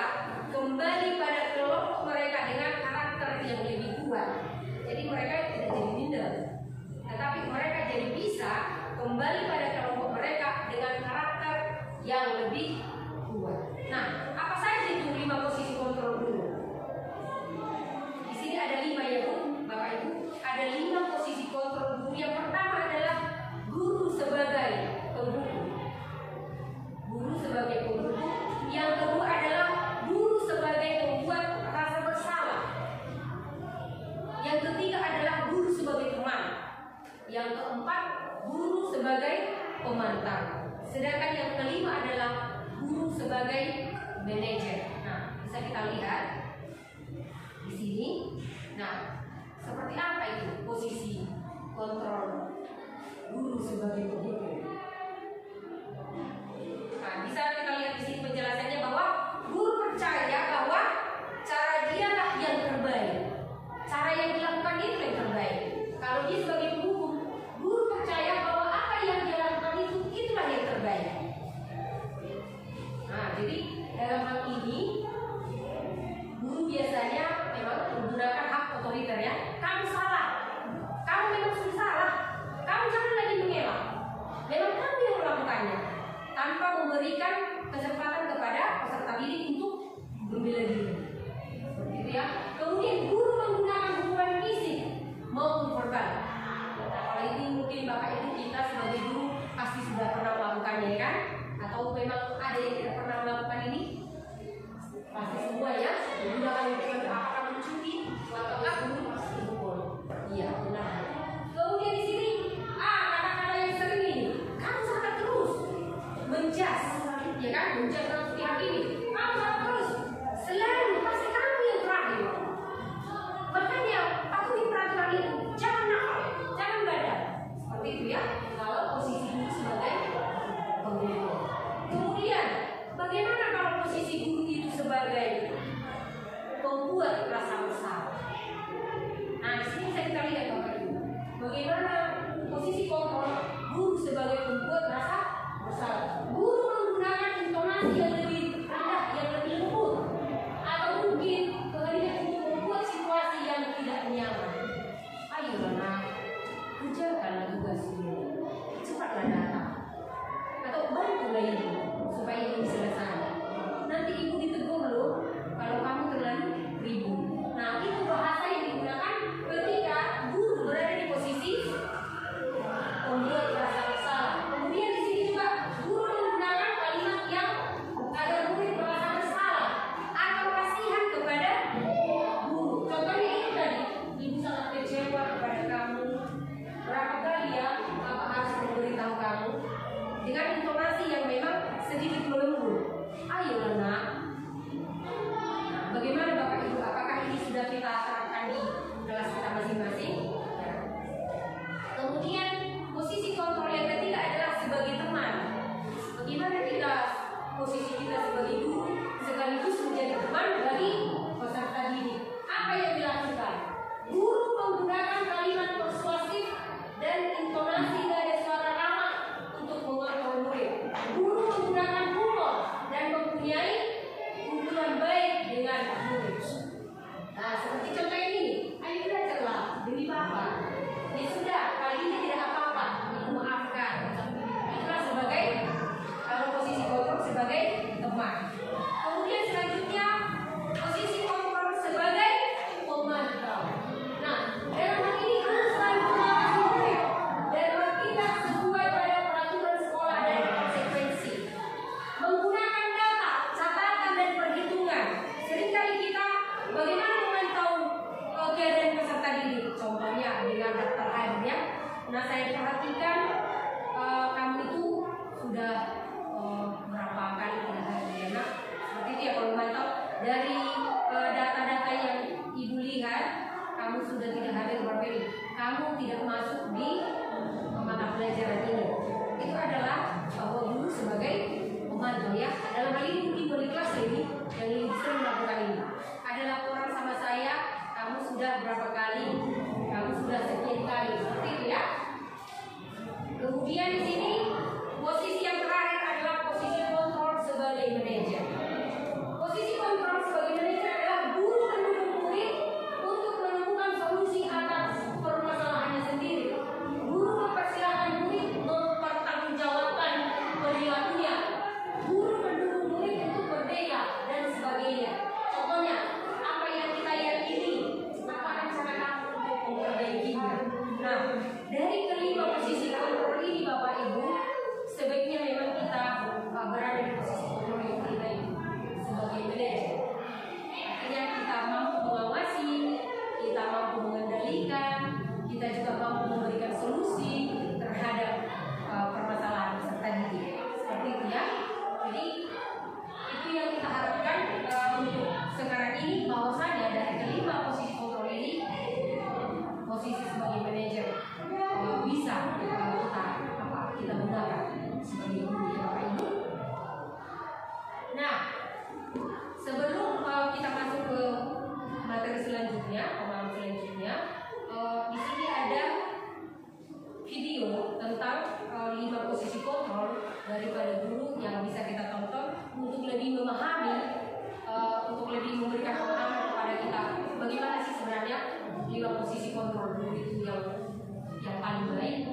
S1: kembali pada kelompok mereka dengan karakter yang lebih kuat. Jadi mereka tidak jadi minder, tetapi mereka jadi bisa kembali pada kelompok mereka dengan karakter yang lebih kuat. Nah, apa saja itu 5 posisi kontrol guru? Di sini ada 5 ya Bu, Bapak Ibu. Ada 5 posisi kontrol guru. Yang pertama adalah guru sebagai penghukum. Guru sebagai penghukum. Yang kedua adalah guru sebagai pembuat rasa bersalah. Yang ketiga adalah guru sebagai teman. Yang keempat, guru sebagai pemantau. Sedangkan yang kelima adalah guru sebagai manajer. Nah, bisa kita lihat di sini. Nah, seperti apa itu posisi kontrol guru sebagai penghukum? Nah, bisa kita lihat di sini penjelasannya bahwa guru percaya bahwa cara dialah yang terbaik. Cara yang dilakukan itu yang terbaik. Kalau dia sebagai penghukum, guru percaya bahwa apa yang dia lakukan itu itulah yang terbaik. Nah, jadi dalam hal ini guru biasanya memang menggunakan hak otoriter ya. Kamu salah, kamu memang sudah salah, kamu jangan lagi mengelak. Memang kamu yang melakukannya, tanpa memberikan kesempatan kepada peserta didik untuk membela diri. Seperti itu ya. Kemudian guru menggunakan hukuman fisik maupun verbal. Nah, kalau ini mungkin Bapak Ibu kita sebagai guru pasti sudah pernah melakukannya ya kan? Atau memang ada yang tidak pernah melakukan ini? Pasti semua ya. Menggunakan hukuman, apakah mencuri ataukah guru pasti dipukul. Iya benar. Kemudian di sini kata-kata yang sering ini, kamu salah terus menjas, ya kan? Menjas dalam pihak ini, kamu salah terus. Selalu pasti kamu yang terakhir. Makanya patuhi peraturan itu, jangan nakal, jangan badar. Seperti itu ya. Kalau posisi guru sebagai penghukum. Kemudian bagaimana kalau posisi guru itu sebagai pembuat rasa bersalah? Nah, di sini bisa kita lihat Bapak Ibu, bagaimana posisi kontrol guru sebagai pembuat rasa bersalah. Guru menggunakan intonasi yang lebih rendah, yang lebih lembut, atau mungkin kehendak untuk membuat situasi yang tidak nyaman. Ayo anak, kerjakanlah tugasmu, cepatlah datang, atau bantulah ibu supaya ibu selesai. Nanti ibu ditegur loh kalau kamu terlalu ribut. Nah, itu bahasa yang digunakan ketika guru berada di posisi membuat rasa bersalah. Kemudian di sini juga guru menggunakan kalimat yang agar murid merasa bersalah atau kasihan kepada guru. Contohnya itu tadi, ibu sangat kecewa kepada kamu. Berapa kali ya Bapak harus memberitahu kamu dengan intonasi yang memang sedikit melembut. Ayo nak. Bagaimana Bapak Ibu? Apakah ini sudah kita terapkan di kelas kita masing-masing? Ya. Kemudian posisi kontrol yang ketiga adalah sebagai teman. Bagaimana kita posisi kita sebagai guru sekaligus menjadi teman bagi peserta didik? Apa yang dilakukan? Guru menggunakan kalimat persuasif dan intonasi dari suara ramah untuk mengontrol murid. Guru menggunakan humor dan mempunyai hubungan baik dengan murid. Nah, seperti contoh ini, ayo belajarlah demi Bapak. Ya sudah, kali ini tidak apa-apa, ibu maafkan. Itulah sebagai kalau posisi kontrol sebagai teman. Kemudian selanjutnya posisi kontrol sebagai pemantau. Nah, dalam hal ini guru selalu mengawasi murid dan bertindak sesuai pada peraturan sekolah dan konsekuensi. Menggunakan data, catatan dan perhitungan. Seringkali kita bagaimana memantau keadaan peserta didik? Contohnya dengan daftar hadir ya. Nah, saya perhatikan kamu itu sudah berapa kali tidak hadir ya. Nah, seperti itu ya kalau memantau dari data-data yang ibu lihat, kamu sudah tidak hadir berapa kali. Kamu tidak masuk di mata pelajaran ini. Itu adalah bahwa guru sebagai pemantau ya. Dalam hal ini mungkin wali kelas ini yang bisa melakukan ini. Ada laporan sama saya, kamu sudah berapa kali, kamu sudah sekian kali, seperti itu ya. Kemudian di sini posisinya. Nah, dari kelima posisi kontrol ini Bapak Ibu, sebaiknya memang kita berada di posisi kontrol yang kita itu sebagai manajer. Artinya kita mampu mengawasi, kita mampu mengendalikan, kita juga mampu memberikan solusi terhadap permasalahan peserta didik. Seperti itu ya. Jadi itu yang kita harapkan untuk sekarang ini, bahwasanya dari kelima posisi kontrol ini, posisi sebagai manajer bisa kita gunakan sebagai guru ya Bapak Ibu. Nah, sebelum kita masuk ke materi selanjutnya, pemahaman selanjutnya, di sini ada video tentang 5 posisi kontrol daripada guru yang bisa kita tonton untuk lebih memahami, untuk lebih memberikan pemahaman kepada kita bagaimana sih sebenarnya 5 posisi kontrol guru itu yang paling baik.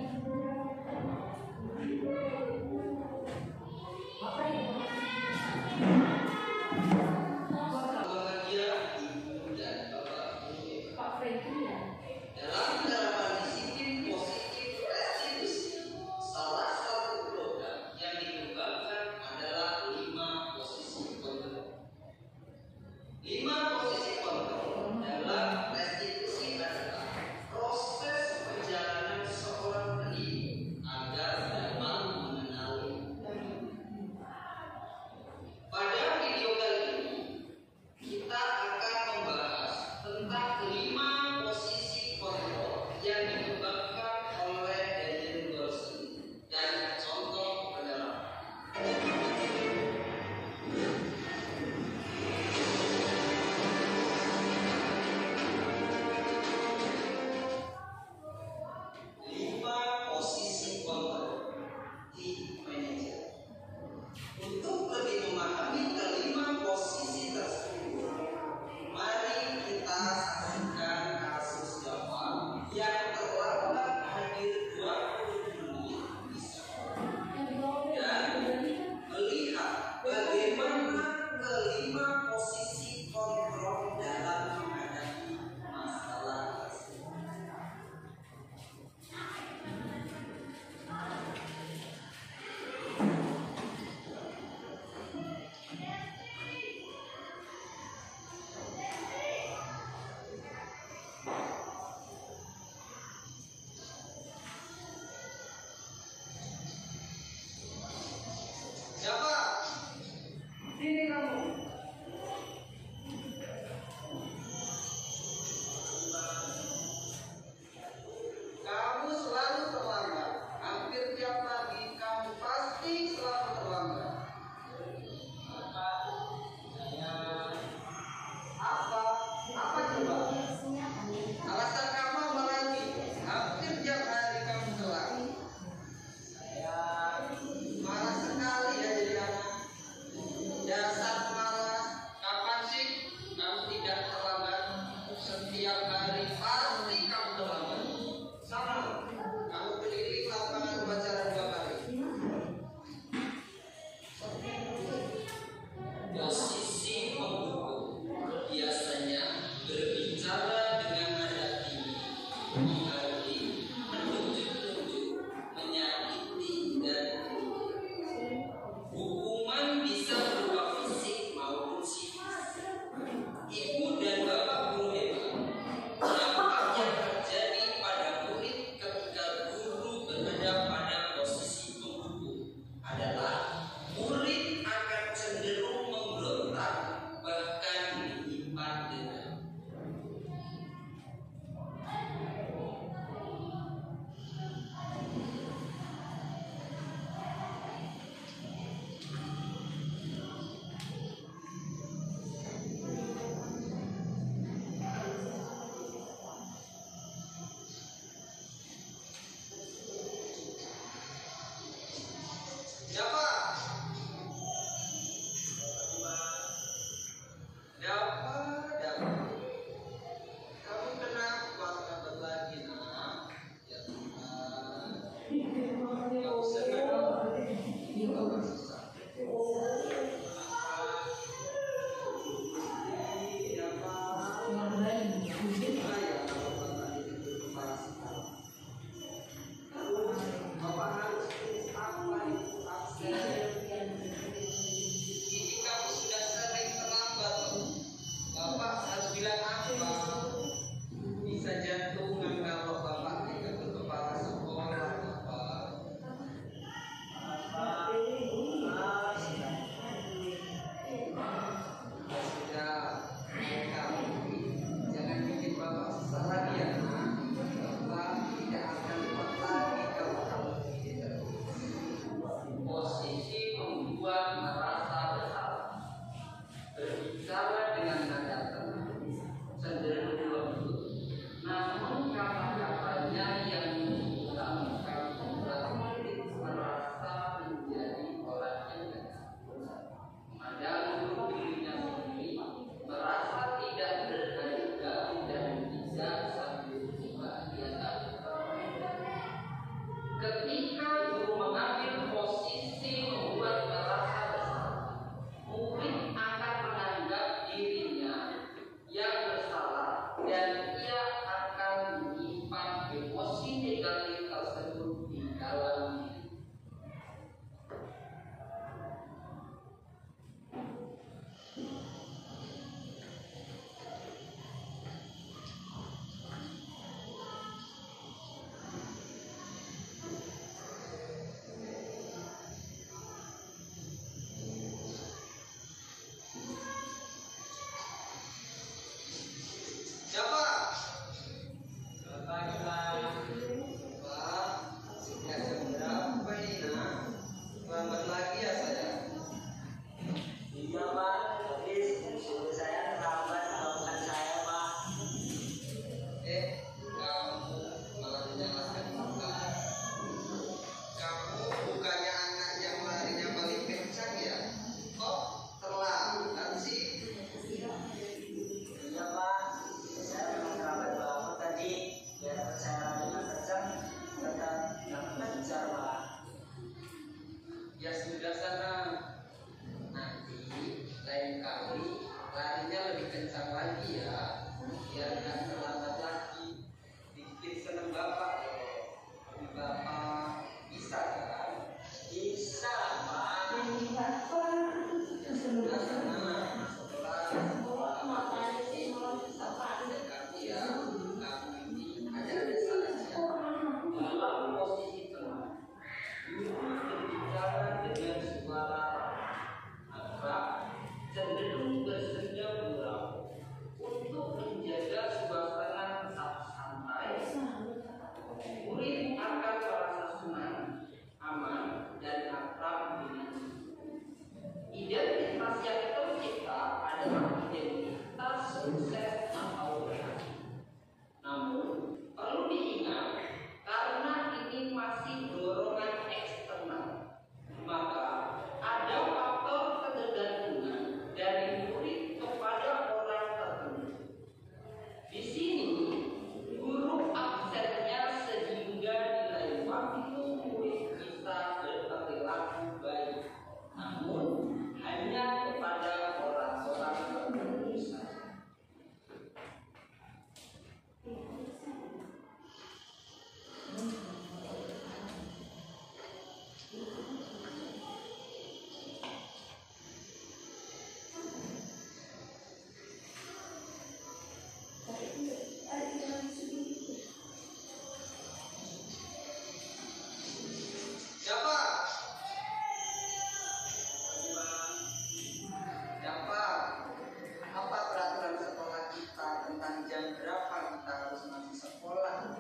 S4: tentang jam berapa kita harus masuk sekolah.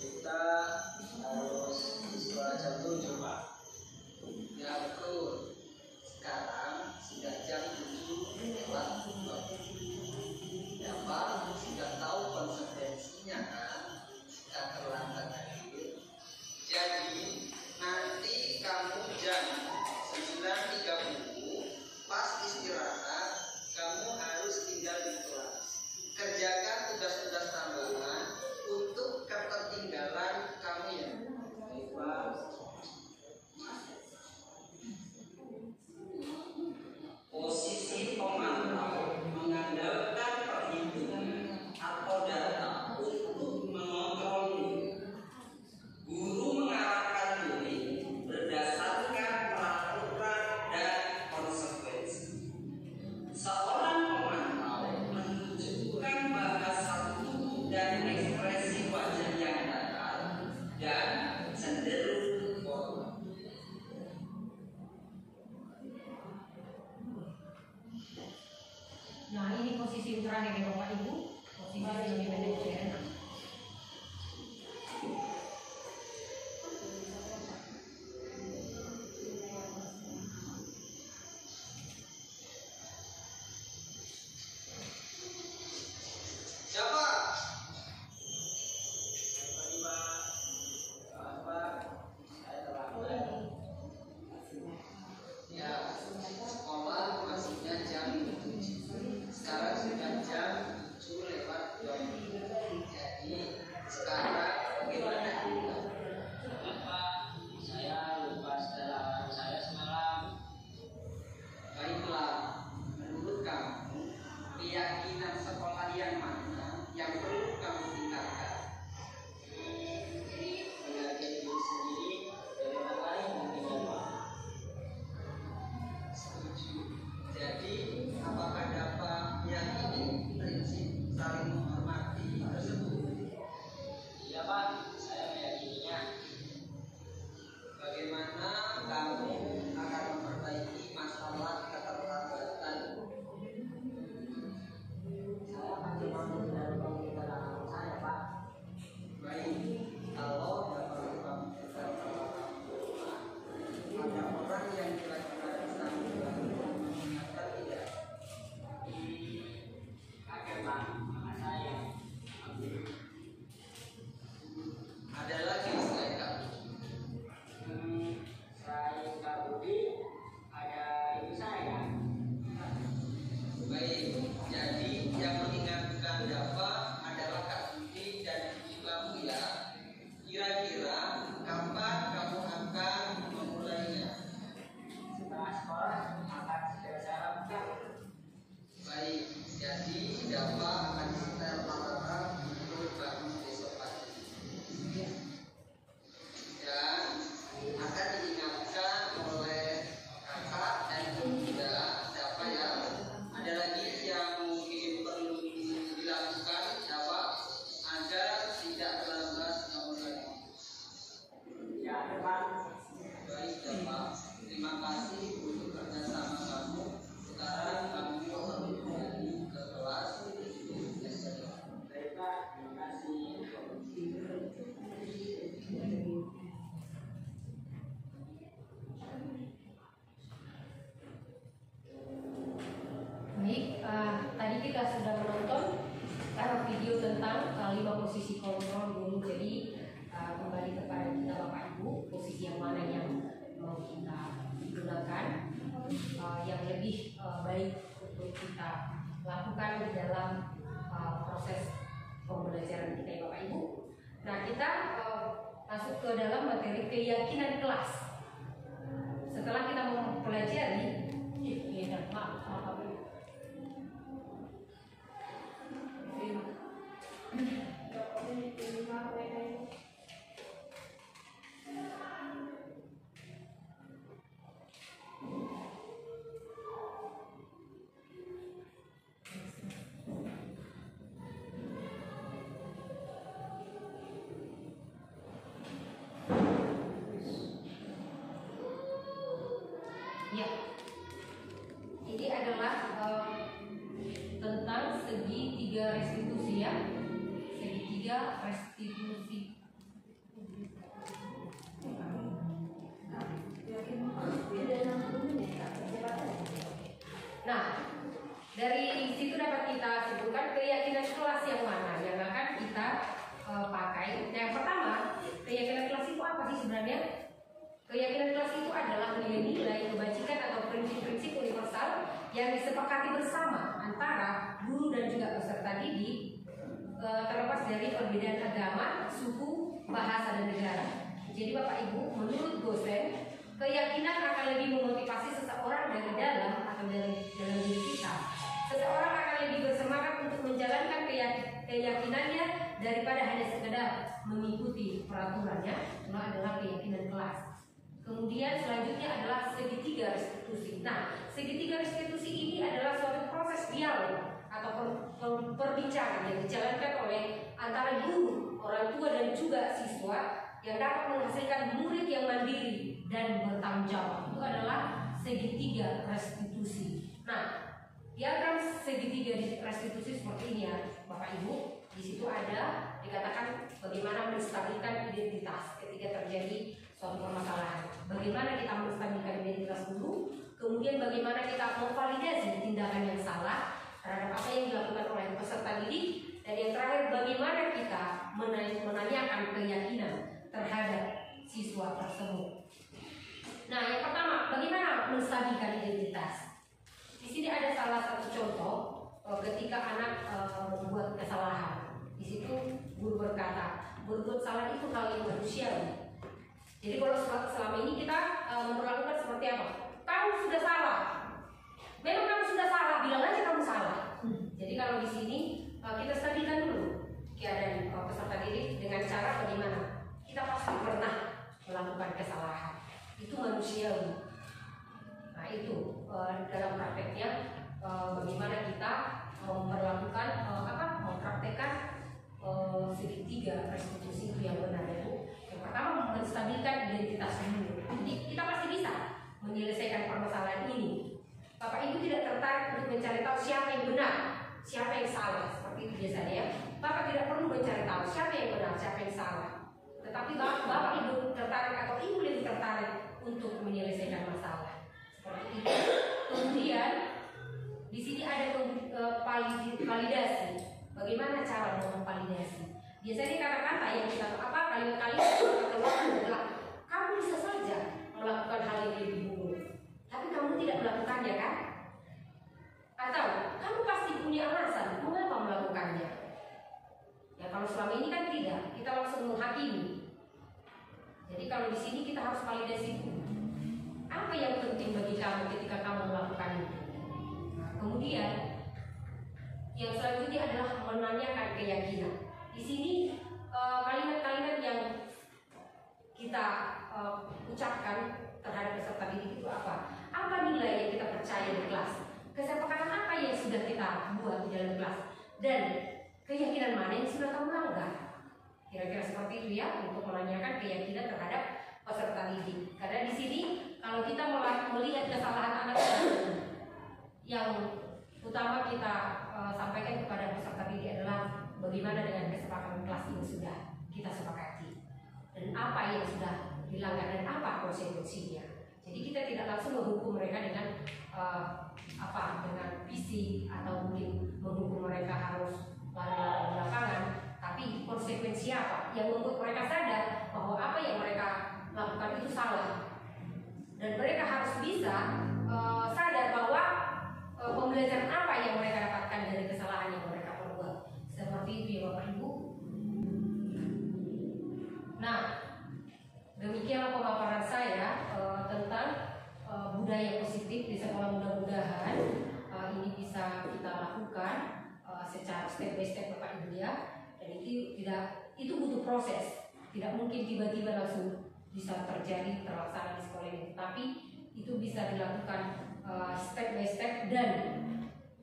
S4: Kita harus di sekolah jam 7, Pak. Ya betul. Sekarang sudah jam 7:20. Ya Pak, sudah tahu konsekuensinya kan? Jika terlambat hadir. Jadi nanti kamu jam 9:30 pas istirahat, kamu harus tinggal di kelas. Kerjakan tugas-tugas tambahan untuk ketertinggalan kamu ya. Baik, Pak. Posisi pemantau mengandalkan perhitungan atau data untuk mengontrolnya. Guru mengarahkan murid berdasarkan peraturan dan konsekuensi. Seorang pemantau menunjukkan bahasa tubuh dan ekspresi wajah yang datar dan cenderung formal.
S1: Nah, ini posisi terakhir ya Bapak Ibu, posisi sebagai manajer.
S4: Siapa? Saya terlambat. Ya, sekolah masuknya jam 7. Sekarang sudah jam 7:20. Jadi sekarang bagaimana kita? Pak, saya lupa setelah saya semalam. Baiklah, menurut kamu keyakinan sekolah yang mana yang perlu kamu tingkatkan? Meyakini diri sendiri dari orang lain mungkin Pak. Setuju. Jadi apakah dapat meyakini prinsip saling menghormati tersebut? Iya Pak, saya meyakininya. Bagaimana kamu akan memperbaiki masalah keterlambatan? Saya akan membantu dari pembicaraan saya, Pak. Baik, kalau dapat pembicaraan ada orang yang kira-kira bisa mengingatkan tidak? Ada Pak, mama saya. Ada lagi selain kamu? Selain Kak Budi, ada ibu saya. Baik, jadi yang mengingatkan dapat adalah Kak Budi dan ibu kamu ya. Kira-kira kapan kamu akan memulainya? Setelah sekolah akan segera saya lakukan. Baik, jadi dapat akan setel alarm untuk bangun besok pagi. Dan akan diingatkan oleh kakak dan juga siapa ya. Ada lagi yang mungkin perlu dilakukan dapat agar tidak terlambat memulai. Ya, Pak. Baik, Bapak. Terima kasih untuk kerjasama kamu. Sekarang kami mohon kembali ke kelas. Baik, Pak. Terima kasih.
S1: Baik, tadi kita sudah menonton video tentang 5 posisi kontrol guru. Jadi kembali kepada kita Bapak Ibu, posisi yang mana yang mau kita gunakan yang lebih baik untuk kita lakukan di dalam proses pembelajaran kita ya Bapak Ibu. Nah, kita masuk ke dalam materi keyakinan kelas. Setelah kita mempelajari ya, ini adalah tentang segi 3 restitusi ya. Segitiga restitusi. Nah, dari situ dapat kita simpulkan keyakinan kelas yang mana yang akan kita pakai. Yang pertama, keyakinan kelas itu apa sih sebenarnya? Keyakinan kelas itu adalah nilai-nilai kebajikan atau prinsip-prinsip universal yang disepakati bersama antara guru dan juga peserta didik, terlepas dari perbedaan agama, suku, bahasa, dan negara. Jadi Bapak Ibu, menurut dosen, keyakinan akan lebih memotivasi seseorang dari dalam atau dalam diri kita. Seseorang akan lebih bersemangat untuk menjalankan keyakinannya daripada hanya sekedar mengikuti peraturannya. Itu adalah keyakinan kelas. Kemudian selanjutnya adalah segitiga restitusi. Nah, segitiga restitusi ini adalah suatu proses dialog atau perbincangan yang dijalankan oleh antara guru, orang tua, dan juga siswa yang dapat menghasilkan murid yang mandiri dan bertanggung jawab. Itu adalah segitiga restitusi. Nah, diagram segitiga restitusi seperti ini ya, Bapak Ibu. Di situ ada dikatakan bagaimana menstabilkan identitas ketika terjadi suatu permasalahan. Bagaimana kita menstabilkan identitas dulu, kemudian bagaimana kita memvalidasi tindakan yang salah terhadap apa yang dilakukan oleh peserta didik, dan yang terakhir bagaimana kita menanyakan keyakinan terhadap siswa tersebut. Nah, yang pertama, bagaimana menstabilkan identitas? Di sini ada salah satu contoh ketika anak membuat kesalahan. Di situ guru berkata, berbuat salah itu hal yang manusiawi. Jadi kalau selama ini kita memperlakukan seperti apa? Kamu sudah salah. Memang kamu sudah salah, bilang aja kamu salah. Jadi kalau di sini kita stabilkan dulu keadaan peserta didik dengan cara bagaimana? Kita pasti pernah melakukan kesalahan. Itu manusiawi. Nah itu dalam prakteknya bagaimana kita memperlakukan mempraktekkan segitiga restitusi itu yang benar ya Bu. Yang pertama menstabilkan identitas dulu. Jadi kita pasti bisa menyelesaikan permasalahan ini. Bapak Ibu tidak tertarik untuk mencari tahu siapa yang benar, siapa yang salah, seperti itu biasanya ya. Bapak tidak perlu mencari tahu siapa yang benar, siapa yang salah. Tetapi Bapak Ibu tertarik atau Ibu lebih tertarik untuk menyelesaikan masalah. Seperti itu. Kemudian di sini ada validasi. Bagaimana cara memvalidasi? Biasanya kata-kata yang kita kalimat-kalimat adalah kamu bisa saja melakukan hal yang lebih buruk, tapi kamu tidak melakukannya kan? Atau kamu pasti punya alasan mengapa melakukannya. Ya kalau selama ini kan tidak, kita langsung menghakimi. Jadi kalau di sini kita harus validasi apa yang penting bagi kamu ketika kamu melakukan itu. Nah, kemudian yang selanjutnya adalah menanyakan keyakinan. Di sini kalimat-kalimat yang kita ucapkan terhadap peserta didik itu apa? Apa nilai yang kita percaya di kelas? Kesepakatan apa yang sudah kita buat di dalam kelas? Dan keyakinan mana yang sudah kamu langgar? Kira-kira seperti itu ya, untuk menanyakan keyakinan terhadap peserta didik. Karena di sini kalau kita melihat kesalahan anak yang utama kita sampaikan kepada peserta didik adalah bagaimana dengan kesepakatan kelas ini sudah kita sepakati, dan apa yang sudah dilanggar dan apa konsekuensinya. Jadi kita tidak langsung menghukum mereka dengan dengan visi atau mungkin menghukum mereka harus lari-lari belakangan, tapi konsekuensi apa yang membuat mereka sadar bahwa apa yang mereka lakukan itu salah, dan mereka harus bisa sadar bahwa pembelajaran apa yang mereka dapatkan dari kesalahan yang mereka perbuat. Seperti itu ya Bapak Ibu. Nah, demikianlah pemaparan saya tentang budaya positif di sekolah. Mudah-mudahan ini bisa kita lakukan secara step by step Bapak Ibu ya. Dan itu butuh proses. Tidak mungkin tiba-tiba langsung bisa terjadi terlaksana di sekolah ini. Tapi itu bisa dilakukan step by step, dan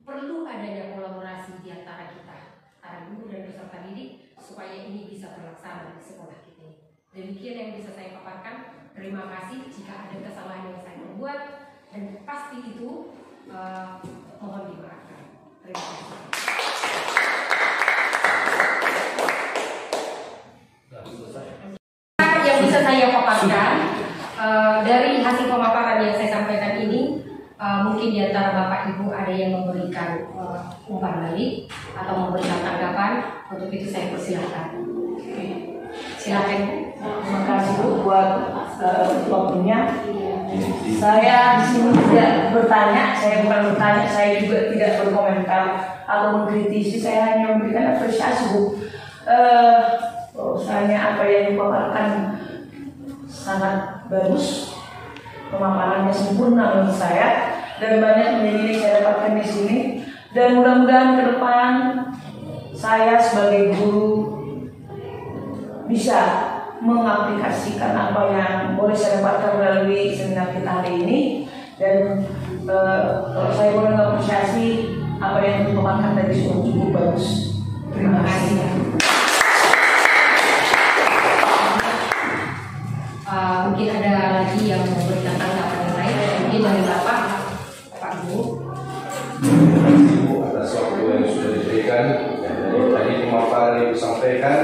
S1: perlu adanya kolaborasi di antara kita, antara guru dan peserta didik, supaya ini bisa terlaksana di sekolah kita. Demikian yang bisa saya paparkan. Terima kasih jika ada kesalahan yang saya buat, dan pasti itu mohon dimaafkan. Terima kasih. saya paparkan, dari hasil pemaparan yang saya sampaikan ini, mungkin di antara Bapak Ibu ada yang memberikan umpan balik atau memberikan tanggapan. Untuk itu saya persilahkan. Silakan.
S2: Terima kasih Bu buat waktunya. Saya di sini tidak bertanya, saya bukan bertanya, saya juga tidak berkomentar atau mengkritisi, saya hanya memberikan apresiasi Bu. Bahwasanya apa yang dipaparkan sangat bagus, pemaparannya sempurna menurut saya dan banyak menjadi yang saya dapatkan di sini, dan mudah-mudahan ke depan saya sebagai guru bisa mengaplikasikan apa yang boleh saya dapatkan melalui seminar kita hari ini, dan kalau saya boleh mengapresiasi apa yang dipaparkan tadi sudah cukup bagus. Terima kasih.
S1: Mungkin ada lagi yang memberikan tanggapan yang lain, mungkin dari Bapak Ibu.
S5: Terima kasih Bu atas waktu yang sudah diberikan. Dari tadi pemaparan yang disampaikan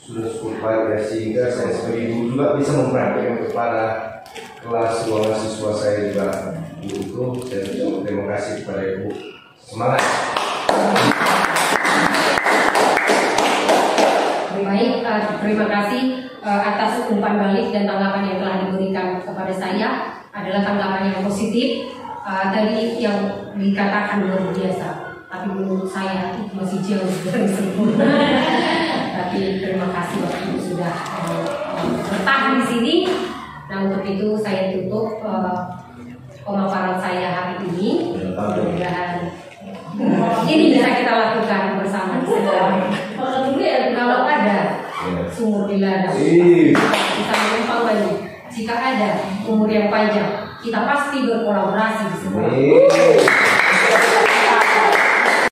S5: sudah cukup baik, sehingga saya sebagai guru juga bisa mempraktikkan kepada kelas ruangan siswa saya juga. Untuk saya ucapkan terima kasih kepada Ibu. Semangat.
S1: Baik, terima kasih atas umpan balik dan tanggapan yang telah diberikan kepada saya. Adalah tanggapan yang positif. Tadi yang dikatakan luar biasa, tapi menurut saya itu masih jauh dari sempurna. Tapi terima kasih Bapak Ibu sudah bertahan di sini. Nah, untuk itu saya tutup pemaparan saya hari ini. Mudah-mudahan ini bisa kita lakukan bersama. Kalau ada sumur di ladang, kita melempar lagi. Jika ada umur yang panjang, kita pasti berkolaborasi di sini.